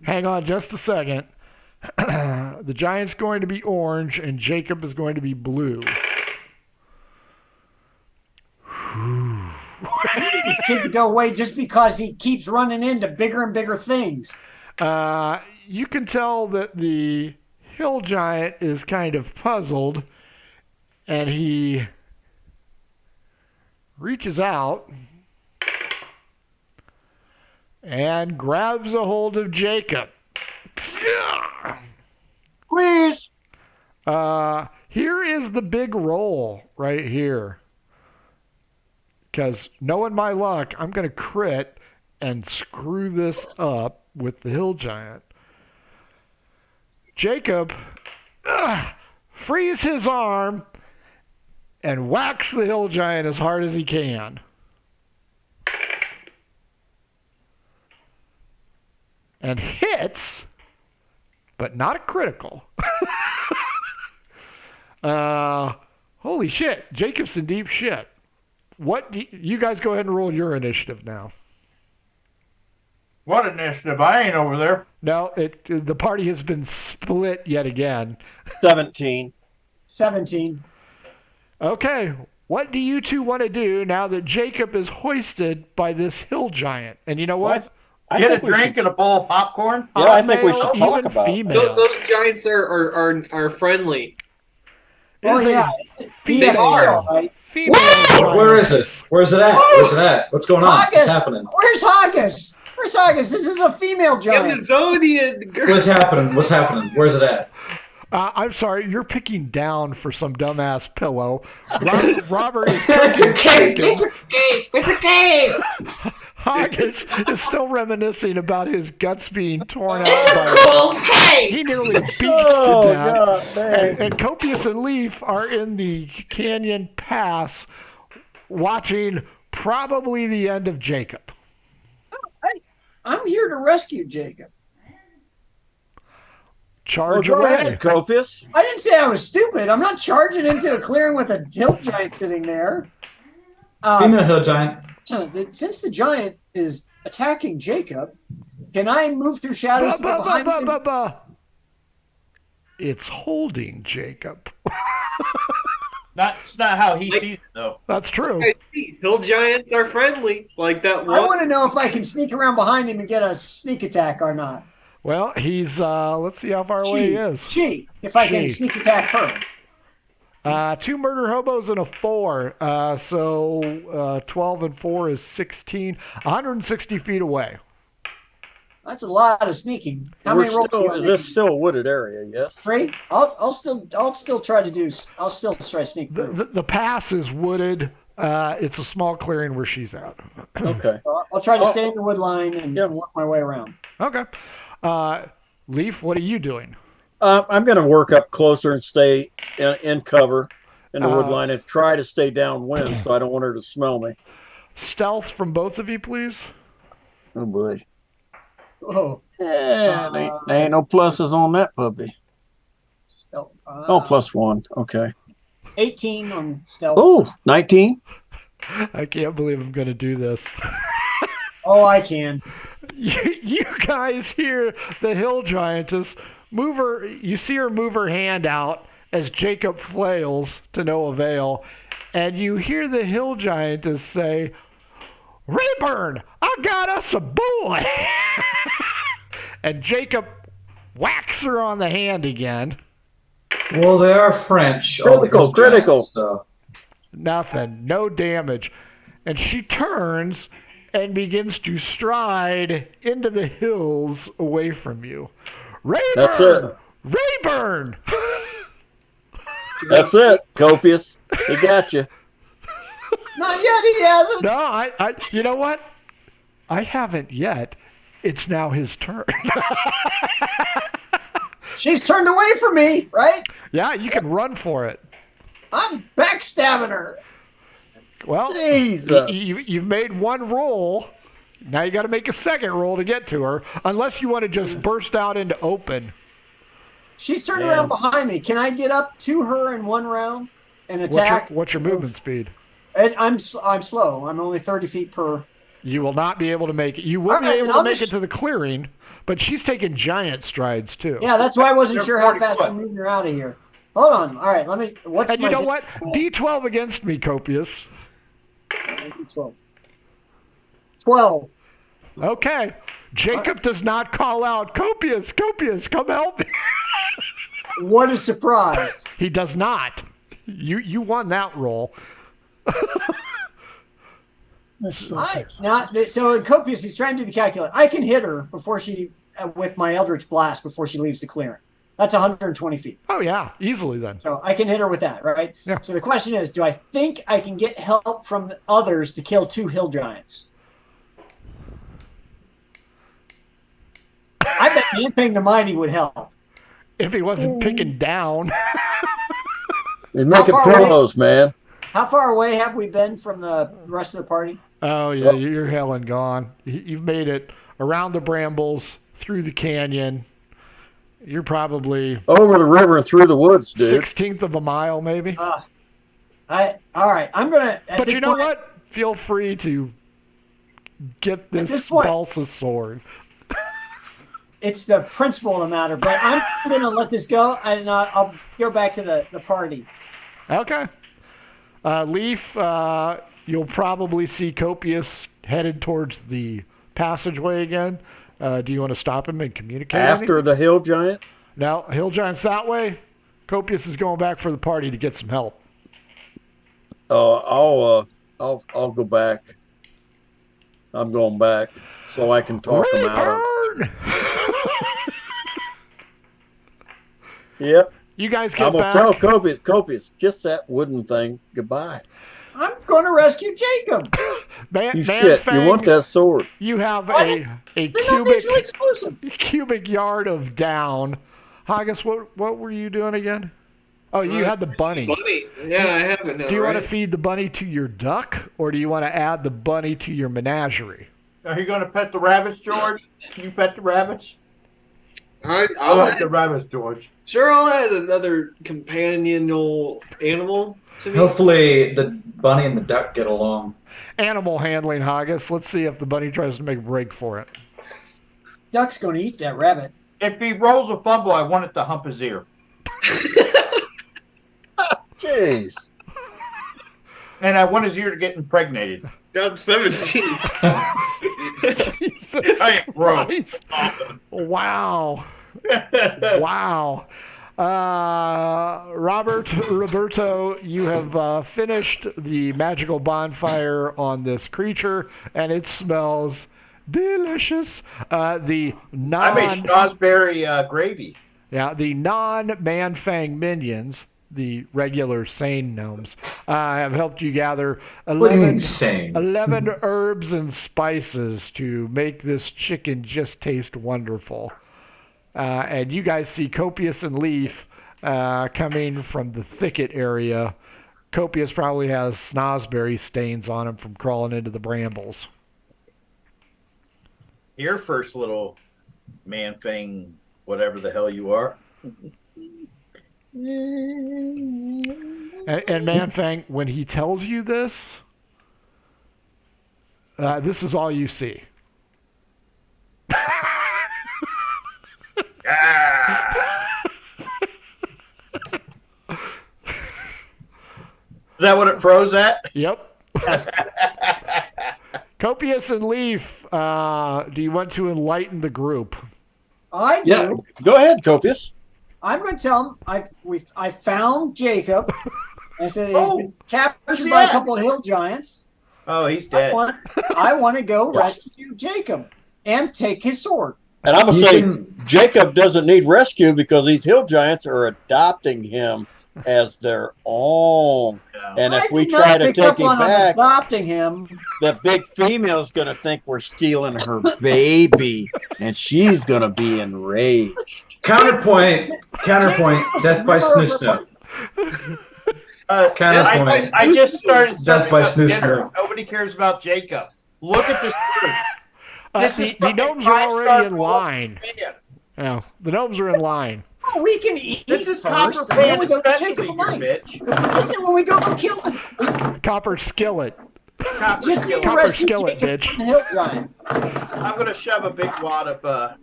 Hang on just a second. The giant's going to be orange and Jacob is going to be blue. Whew. this kid to go away just because he keeps running into bigger and bigger things. You can tell that the hill giant is kind of puzzled, and he reaches out and grabs a hold of Jacob. Squeeze. Here is the big roll right here. Because knowing my luck, I'm going to crit and screw this up with the hill giant. Jacob frees his arm and whacks the hill giant as hard as he can. And hits, but not a critical. Holy shit, Jacob's in deep shit. You guys go ahead and roll your initiative now. What initiative? I ain't over there. No, the party has been split yet again. 17. 17. Okay, what do you two want to do now that Jacob is hoisted by this hill giant? And you know what? Get a drink and a bowl of popcorn? Yeah, I think we Male, should talk even about it. female. Those giants are friendly. Oh, Is a yeah. They are. Right? female giant. Where is it? Where's it at? Where's it at? What's going on? What's August! happening? Where's Haggis? Where's Haggis? This is a female giant. Amazonian girl. What's happening? What's happening? Where's it at? I'm sorry, you're picking down for some dumbass pillow. Robert is It's a cake! cooking. It's a cake! It's a cake! Haggis is still reminiscing about his guts being torn out It's a by. cool cake! He nearly beats Oh, to death. God, dang. And Copious and Leaf are in the canyon pass watching probably the end of Jacob. I'm here to rescue Jacob. Charge Go away. ahead, Copious. I didn't say I was stupid. I'm not charging into a clearing with a hill giant sitting there. Female hill giant. Since the giant is attacking Jacob, can I move through shadows to get behind him? It's holding Jacob. That's not how he sees it, though. That's true. I see. Hill giants are friendly, like that I one. want to know if I can sneak around behind him and get a sneak attack or not. Well, he's, let's see how far away he is. If I can She. sneak attack her. 2 murder hobos and a 4. So 12 and 4 is 16. 160 feet away. That's a lot of sneaking. How many rolls? Is this still a wooded area? Yes. 3? I'll still try to do. I'll still try to sneak through. The pass is wooded. It's a small clearing where she's at. Okay. I'll try to stay in the wood line and Yep. work my way around. Okay. Leaf, what are you doing? I'm going to work up closer and stay in cover in the wood line and try to stay downwind so I don't want her to smell me. Stealth from both of you, please. Oh, boy. Oh, Yeah, there ain't no pluses on that puppy. stealth. Oh, +1. Okay. 18 on stealth. Oh, 19. I can't believe I'm going to do this. Oh, I can. You guys hear the hill giantess move her. You see her move her hand out as Jacob flails to no avail, and you hear the hill giantess say, "Rayburn, I got us a boy!" And Jacob whacks her on the hand again. Well, they are French. all the hill Critical. giants, so. Nothing, no damage. And she turns and begins to stride into the hills away from you. Rayburn! That's it. Rayburn! That's it, Copious. He got you. Not yet. He hasn't. No, I you know what? I haven't yet. It's now his turn. She's turned away from me, right? Yeah, you can run for it. I'm backstabbing her. Well, Jesus. you've made one roll. Now you got to make a second roll to get to her, unless you want to just burst out into open. She's turned around behind me. Can I get up to her in one round and attack? What's your movement speed? And I'm slow. I'm only 30 feet per. You will not be able to make it. You will be Alright, able then to I'll make just- it to the clearing, but she's taking giant strides too. Yeah, that's why I wasn't They're sure how 40 fast foot. I'm moving her out of here. Hold on. All right, let me. What's And my you know what? distance? D12 against me, Copious. 12. 12. Okay. Jacob does not call out, Copious, come help me. What a surprise. He does not. You won that roll. So Copious, he's trying to do the calculate. I can hit her before she, with my Eldritch Blast, before she leaves the clearing. That's 120 feet. Oh, yeah. Easily then. So I can hit her with that, right? Yeah. So the question is, do I think I can get help from others to kill 2 hill giants? I bet Manfang the Mighty would help. If he wasn't picking down. You're making far away? pillows, man. How far away have we been from the rest of the party? Oh, yeah. You're hell and gone. You've made it around the brambles, through the canyon. You're probably Over the river and through the woods, dude. 16th of a mile, maybe. All right. I'm gonna. But you know what? Feel free to get this point- balsa sword. It's the principle of the matter, but I'm gonna let this go, and I'll go back to the party. Okay. Leaf, you'll probably see Copious headed towards the passageway again. Do you want to stop him and communicate? After the hill giant? No, Hill Giant's that way. Copious is going back for the party to get some help. I'll go back. I'm going back so I can talk him out of. Return! Yep. You guys I'm get gonna back. tell Copious, kiss that wooden thing goodbye. I'm going to rescue Jacob. You shit. You want that sword? You have What? a They're not mutually exclusive. cubic yard of down. Haggis, what were you doing again? Oh, you had the bunny. Bunny. Yeah, I have it now. Do you want right? to feed the bunny to your duck, or do you want to add the bunny to your menagerie? Are you going to pet the rabbits, George? Can you pet the rabbits? I I'll like add, the rabbits, George. sure, I'll add another companional animal to me. Hopefully, the bunny and the duck get along. Animal handling, Haggis. Let's see if the bunny tries to make a break for it. Duck's going to eat that rabbit. If he rolls a fumble, I want it to hump his ear. Jeez. And I want his ear to get impregnated. Got 17. I ain't gross. Christ. Wow. Wow. Roberto, you have finished the magical bonfire on this creature, and it smells delicious. I made schnozberry gravy. The non-Manfang minions, the regular sane gnomes, have helped you gather What do you 11, mean sane? 11 herbs and spices to make this chicken just taste wonderful. And you guys see Copious and Leaf coming from the thicket area. Copious probably has snozberry stains on him from crawling into the brambles. Here first, little man thing, whatever the hell you are. And Manfang, when he tells you this, this is all you see. Is that what it froze at? Yep. Copious and Leaf, do you want to enlighten the group? I do. Yeah. Go ahead, Copious. I'm going to tell him I found Jacob. I said he's Oh, been captured where's he by a at? couple of hill giants. Oh, he's I dead. want to go rescue Jacob and take his sword. And I'm going You to say can- Jacob doesn't need rescue because these hill giants are adopting him as their own. Yeah. And if I we did not try to pick take up him on back, adopting him. the big female's going to think we're stealing her baby. And she's going to be enraged. Counterpoint. Death by snoo snoo. Counterpoint. I just started Death by serving up snoo dinner. snoo. Nobody cares about Jacob. Look at this food. This is The fucking gnomes are already five-star in gold line. pan. Yeah, the gnomes are in line. Oh, we can eat This is first. copper And then pan we go to specialty, Jacob you tonight. bitch. Listen, when we go kill him, Copper skillet. Copper just skillet. need to Copper rescue skillet, Jacob bitch. from the hill giants. I'm gonna shove a big wad of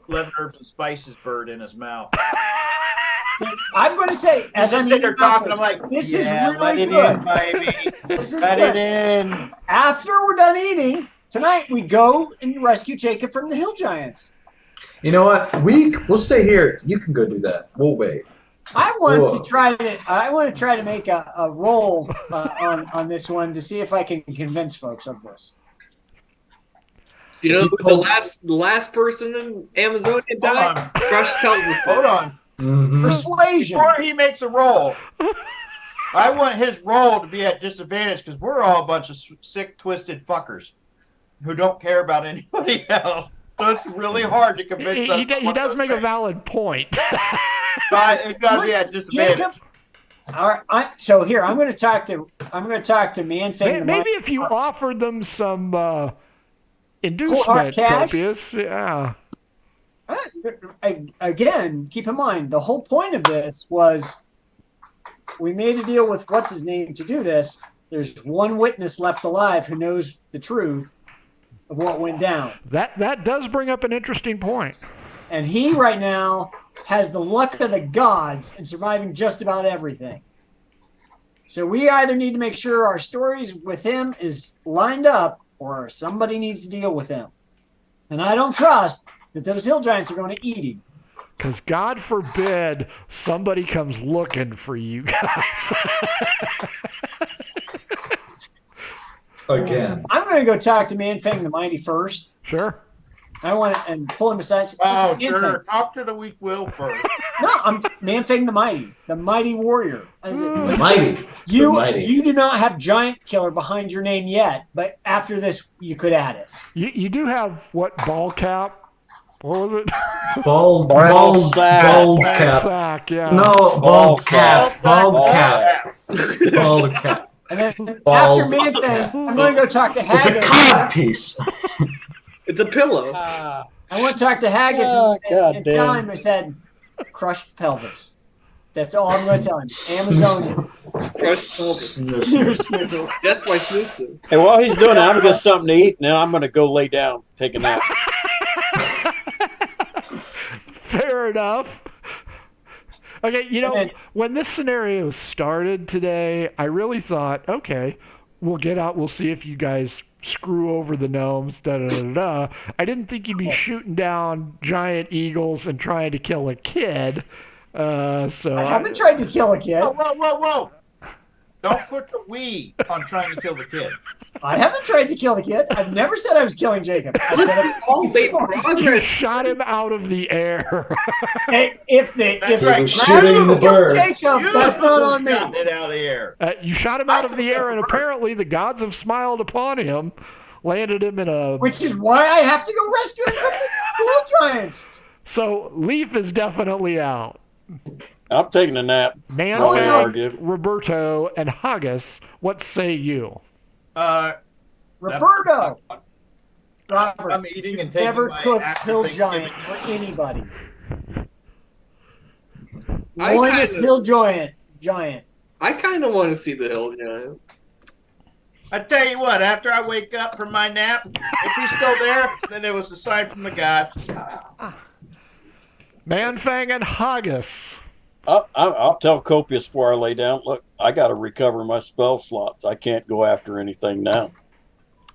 11 herbs and spices bird in his mouth. I'm going to say, as I'm Just sitting eating there talking, I'm breakfast, like, this yeah, is let really it good. in, baby. This is Cut it good. in. After we're done eating, tonight we go and rescue Jacob from the hill giants. You know what? We'll stay here. You can go do that. We'll wait. I want Whoa. to try to make a roll on this one to see if I can convince folks of this. You know, the last person in Amazonia Hold died. on. Crushed pelvis. Hold on. Mhm. Persuasion. Before he makes a roll, I want his roll to be at disadvantage because we're all a bunch of sick, twisted fuckers who don't care about anybody else. So it's really hard to convince us. He does make a valid point. It's got to be at disadvantage. Jacob. All right. So here I'm going to talk to Man-Fang. Maybe if you offered them some hard inducement, cash? Copious, yeah. Again, keep in mind the whole point of this was we made a deal with what's his name to do this. There's one witness left alive who knows the truth of what went down. That does bring up an interesting point. And he right now has the luck of the gods in surviving just about everything. So we either need to make sure our stories with him is lined up or somebody needs to deal with him. And I don't trust that those hill giants are going to eat him. Because God forbid somebody comes looking for you guys. Again. I'm going to go talk to Man-Fang the Mighty first. Sure. I want to and pull him aside. Oh, Listen, sure. Man-Fang. Talk to the weak will first. No, I'm Man-Fang the mighty warrior. The mighty. You The mighty. you do not have giant killer behind your name yet, but after this you could add it. You do have, what, ball cap? What was it? Bald sack. cap. Sack, yeah. No, bald cap. Bald cap. Bald Bald cap. And then Bald. after Man-Fang, I'm going to go talk to It's a Haggis. cod piece. It's a pillow. I want to talk to Haggis Oh, and tell goddamn. him I said crushed pelvis. That's all I'm going to tell him. Amazonian. Crushed pelvis. Snooze. That's my snooze. Hey, while he's doing that, I'm gonna get something to eat, and then I'm gonna go lay down, take a nap. Fair enough. Okay, you know, And then- when this scenario started today, I really thought, okay, we'll get out, we'll see if you guys screw over the gnomes, da-da-da-da. I didn't think you'd be shooting down giant eagles and trying to kill a kid. So I haven't tried to kill a kid. Whoa. Don't put the we on trying to kill the kid. I haven't tried to kill the kid. I've never said I was killing Jacob. I said I'm All made you progress. shot him out of the air. Hey, if That's He right. was shooting the birds. Jacob, that's not on me. Shot it out of the air. You shot him out of the air, and apparently the gods have smiled upon him, landed him in a... Which is why I have to go rescue him from the hill giants. So Leaf is definitely out. I'm taking a nap. Man, Oh, Fang, no. argue. Roberto, and Haggis, what say you? Roberto. Robert, I'm eating and taking never my cooked after hill Thanksgiving giant for anybody. I Loin of kinda- hill giant. I kind of want to see the hill giant. I tell you what, after I wake up from my nap, if he's still there, then it was a sign from the gods. Manfang and Haggis. I'll tell Copious before I lay down. Look, I got to recover my spell slots. I can't go after anything now.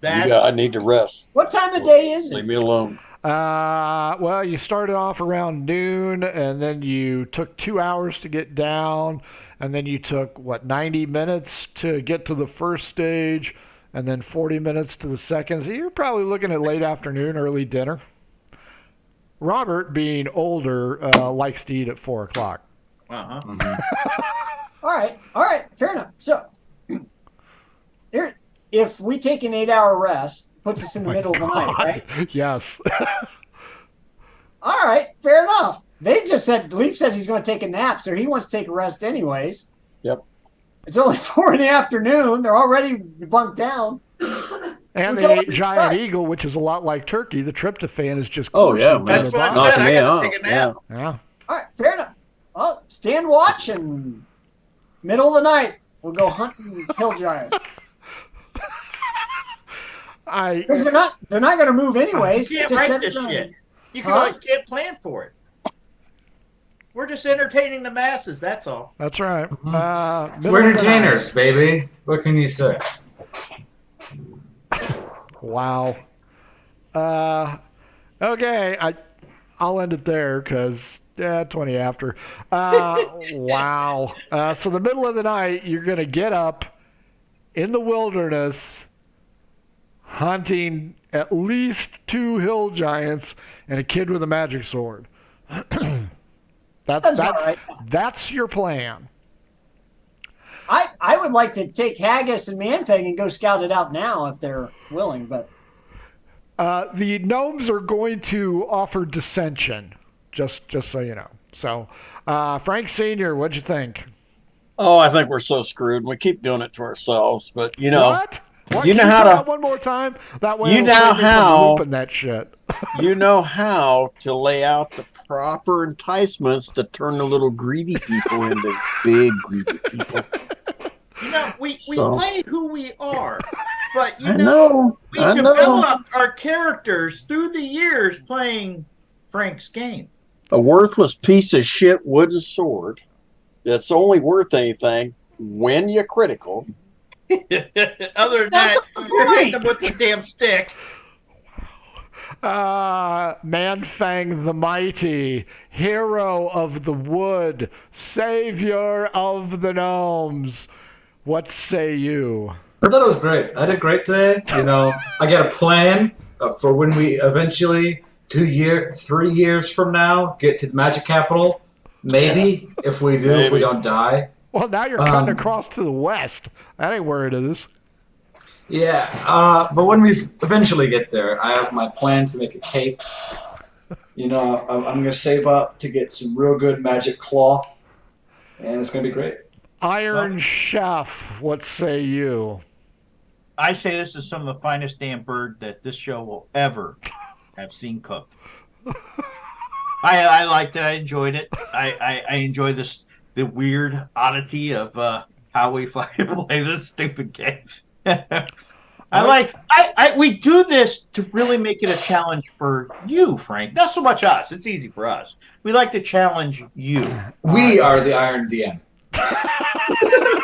I need to rest. What time of day is Leave it? me alone. Well, you started off around noon, and then you took 2 hours to get down, and then you took, 90 minutes to get to the first stage, and then 40 minutes to the second. So you're probably looking at late afternoon, early dinner. Robert, being older, likes to eat at 4 o'clock. Uh-huh. All right, fair enough. So, here, if we take an 8-hour rest, puts us in the middle of the night, right? Yes. All right, fair enough. They just said Leaf says he's going to take a nap, so he wants to take a rest anyways. Yep. It's only 4 in the afternoon. They're already bunked down. And We they don't ate giant right. eagle, which is a lot like turkey. The tryptophan is just Oh, yeah, coursing man. through That's their what I body. said. Knocking I me gotta out. take a nap. Yeah. All right, fair enough. Well, stand watch and middle of the night, we'll go hunting hill giants. Because they're not going to move anyways. You can't Just write set this it down. shit. You Huh? can't plan for it. We're just entertaining the masses. That's all. That's right. Mm-hmm. We're entertainers, baby. What can you say? Wow. Okay, I'll end it there because 20 after. Wow. So the middle of the night, you're gonna get up in the wilderness, hunting at least 2 hill giants and a kid with a magic sword. That's all right. That's your plan. I would like to take Haggis and Manpeg and go scout it out now if they're willing, but The gnomes are going to offer dissension, just so you know. So, Frank Sr., what'd you think? Oh, I think we're so screwed. We keep doing it to ourselves, but you know, What? you know Can how say to- that one more time? That way You it'll know save me from how- looping that shit. you know how to lay out the proper enticements to turn the little greedy people into big greedy people. You know, we So- play who we are, but you I know, know. we I know. developed our characters through the years playing Frank's game. A worthless piece of shit wooden sword that's only worth anything when you're critical. Other than That's that, the you're hitting point. them with the damn stick. Manfang the Mighty, hero of the wood, savior of the gnomes. What say you? I thought it was great. I did great today. You know, I got a plan for when we eventually 3 years from now get to the Magic Capital. Maybe if we do, if we Maybe. don't die. Well, now you're cutting across to the west. That ain't where it is. Yeah, but when we eventually get there, I have my plan to make a cape. You know, I'm going to save up to get some real good magic cloth, and it's going to be great. Iron Chef, what say you? I say this is some of the finest damn bird that this show will ever have seen cooked. I liked it. I enjoyed it. I enjoy the weird oddity of how we fucking play this stupid game. We do this to really make it a challenge for you, Frank. Not so much us. It's easy for us. We like to challenge you. We are the Iron DM.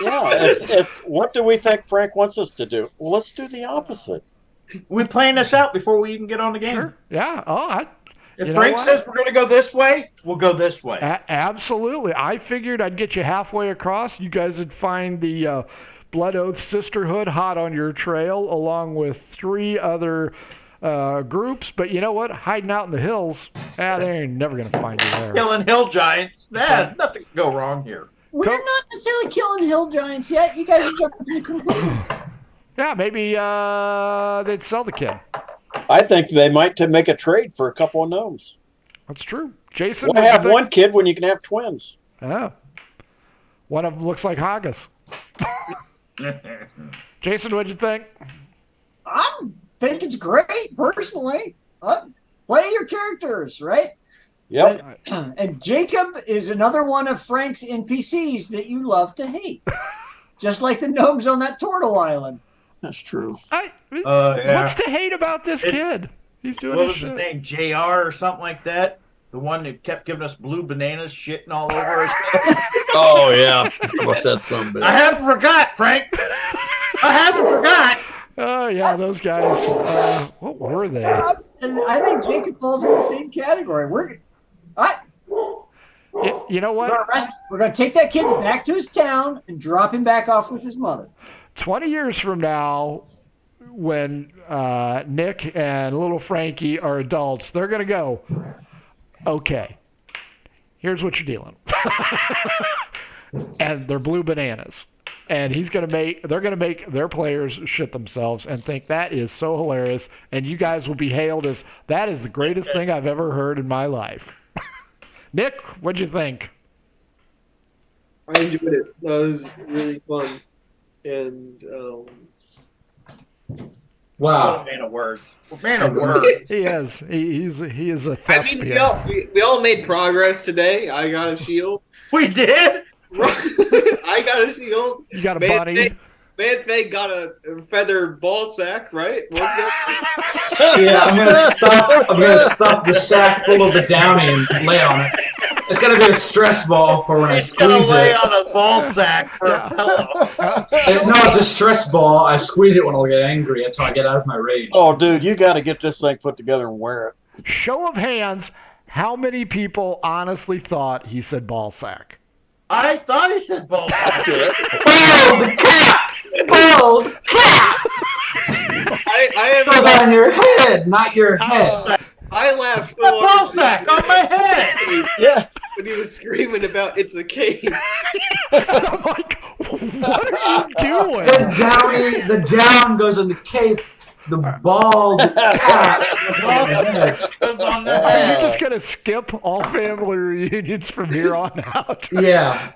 Yeah, it's what do we think Frank wants us to do? Well, let's do the opposite. We plan this out before we even get on the game. Sure. Yeah. Oh, If You know Frank what? says we're going to go this way, we'll go this way. Absolutely. I figured I'd get you halfway across. You guys would find the Blood Oath Sisterhood hot on your trail, along with 3 other groups. But you know what? Hiding out in the hills, they ain't never going to find you there. Killing hill giants. Nothing can go wrong here. we're not necessarily killing hill giants yet. You guys are jumping to the conclusion. Yeah, maybe they'd sell the kid. I think they might make a trade for a couple of gnomes. That's true. Jason, Why what'd you have think? one kid when you can have twins? Yeah. One of them looks like Haggis. Jason, what'd you think? I think it's great, personally. Play your characters, right? Yep. And Jacob is another one of Frank's NPCs that you love to hate. Just like the gnomes on that turtle island. That's true. Yeah. What's to hate about this kid? He's doing What his was his shit. name? JR or something like that? The one that kept giving us blue bananas shitting all over us. Oh yeah. How about that son I haven't forgot, Frank. I haven't forgot. Oh, yeah, those guys. What were they? I think Jacob falls in the same category. You know what? We're going to take that kid back to his town and drop him back off with his mother. 20 years from now, when Nick and little Frankie are adults, they're going to go, okay, here's what you're dealing with. And they're blue bananas. And they're going to make their players shit themselves and think that is so hilarious. And you guys will be hailed as, that is the greatest thing I've ever heard in my life. Nick, what'd you think? I enjoyed it. That was really fun. And What Wow. a man of words. Man of words. He is. He is a I mean, thespian. we all made progress today. I got a shield. We did? I got a shield. You got a bunny. Manfang got a feather ball sack, right? What's that? Yeah, I'm gonna stuff the sack full of the downy and lay on it. It's got to be a stress ball for when I He's gonna squeeze lay it. on a ball sack for Yeah. a pillow. No, it's a stress ball. I squeeze it when I get angry. That's how I get out of my rage. Oh, dude, you got to get this thing put together and wear it. Show of hands, how many people honestly thought he said ball sack? I thought he said ball sack. Bald cap! Bald cap! I Goes have on your head, not your head. I laughed so A ball hard sack on my head. Yeah. when he was screaming about it's a cave. I'm like, what are you doing? The down goes on the cape. The bald cap. Ball sack goes on the Are you head. just gonna skip all family reunions from here on out? Yeah.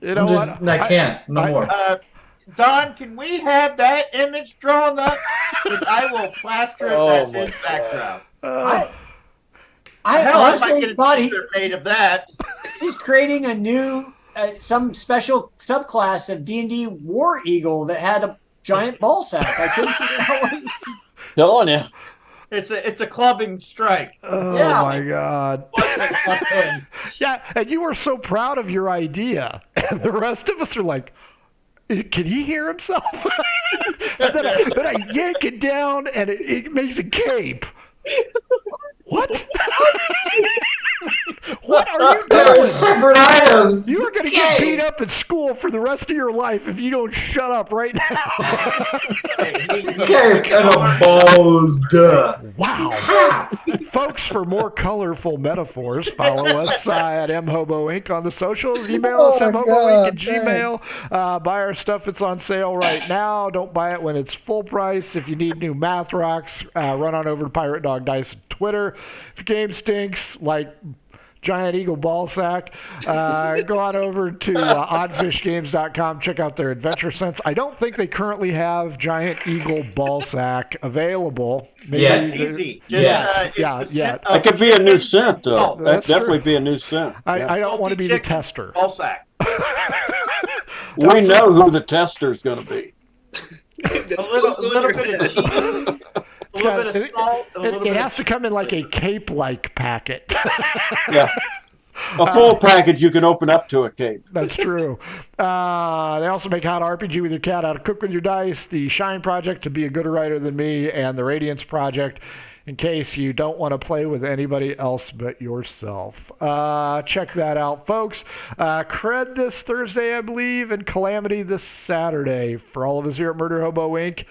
You know what? I can't. No I- more. Don, can we have that image drawn up? Because I will plaster it Oh, as my his background. I Hell, I might honestly get a thought he t-shirt made of that. was creating a new, some special subclass of D&D War Eagle that had a giant ball sack. I couldn't figure out what he was. Telling you. It's a clubbing strike. Oh Yeah. my God. Yeah, and you were so proud of your idea, and the rest of us are like, can he hear himself? And then I yank it down, and it makes a cape. What? What are you They're doing? separate items. You are going to get beat up at school for the rest of your life if you don't shut up right now. Cape and a bald. Wow. Folks, for more colorful metaphors, follow us at mhobo Inc. on the socials. Email us Oh my mhoboinc at God, gmail. Buy our stuff. It's on sale right now. Don't buy it when it's full price. If you need new math rocks, run on over to Pirate Dog Dice on Twitter. If your game stinks, like Giant Eagle Ball Sack, go on over to oddfishgames.com. Check out their adventure sense. I don't think they currently have Giant Eagle Ball Sack available. Maybe Yeah. they're- Easy. Yeah. Just, Yeah. That could be a new scent, though. Oh, That'd that's true. definitely be a new scent. Yeah. I don't want to be the tester. Ball sack. We know who the tester's going to be. A little bit of cheese. A little bit of salt. A little It bit has to come in like a cape-like packet. Yeah. A full package you can open up to a cape. That's true. They also make How to RPG with Your Cat, How to Cook with Your Dice, the Shine Project, To Be a Gooder Writer Than Me, and the Radiance Project, in case you don't want to play with anybody else but yourself. Check that out, folks. Cred this Thursday, I believe, and Calamity this Saturday. For all of us here at Murder Hobo Inc.,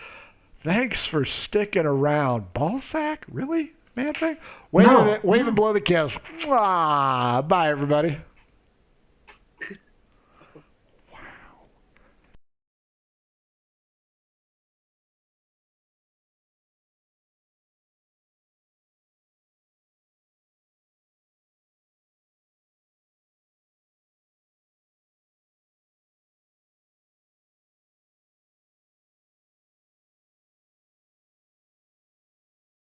thanks for sticking around. Ball sack? Really? Man thing? Wave and blow the kiss. Bye, everybody.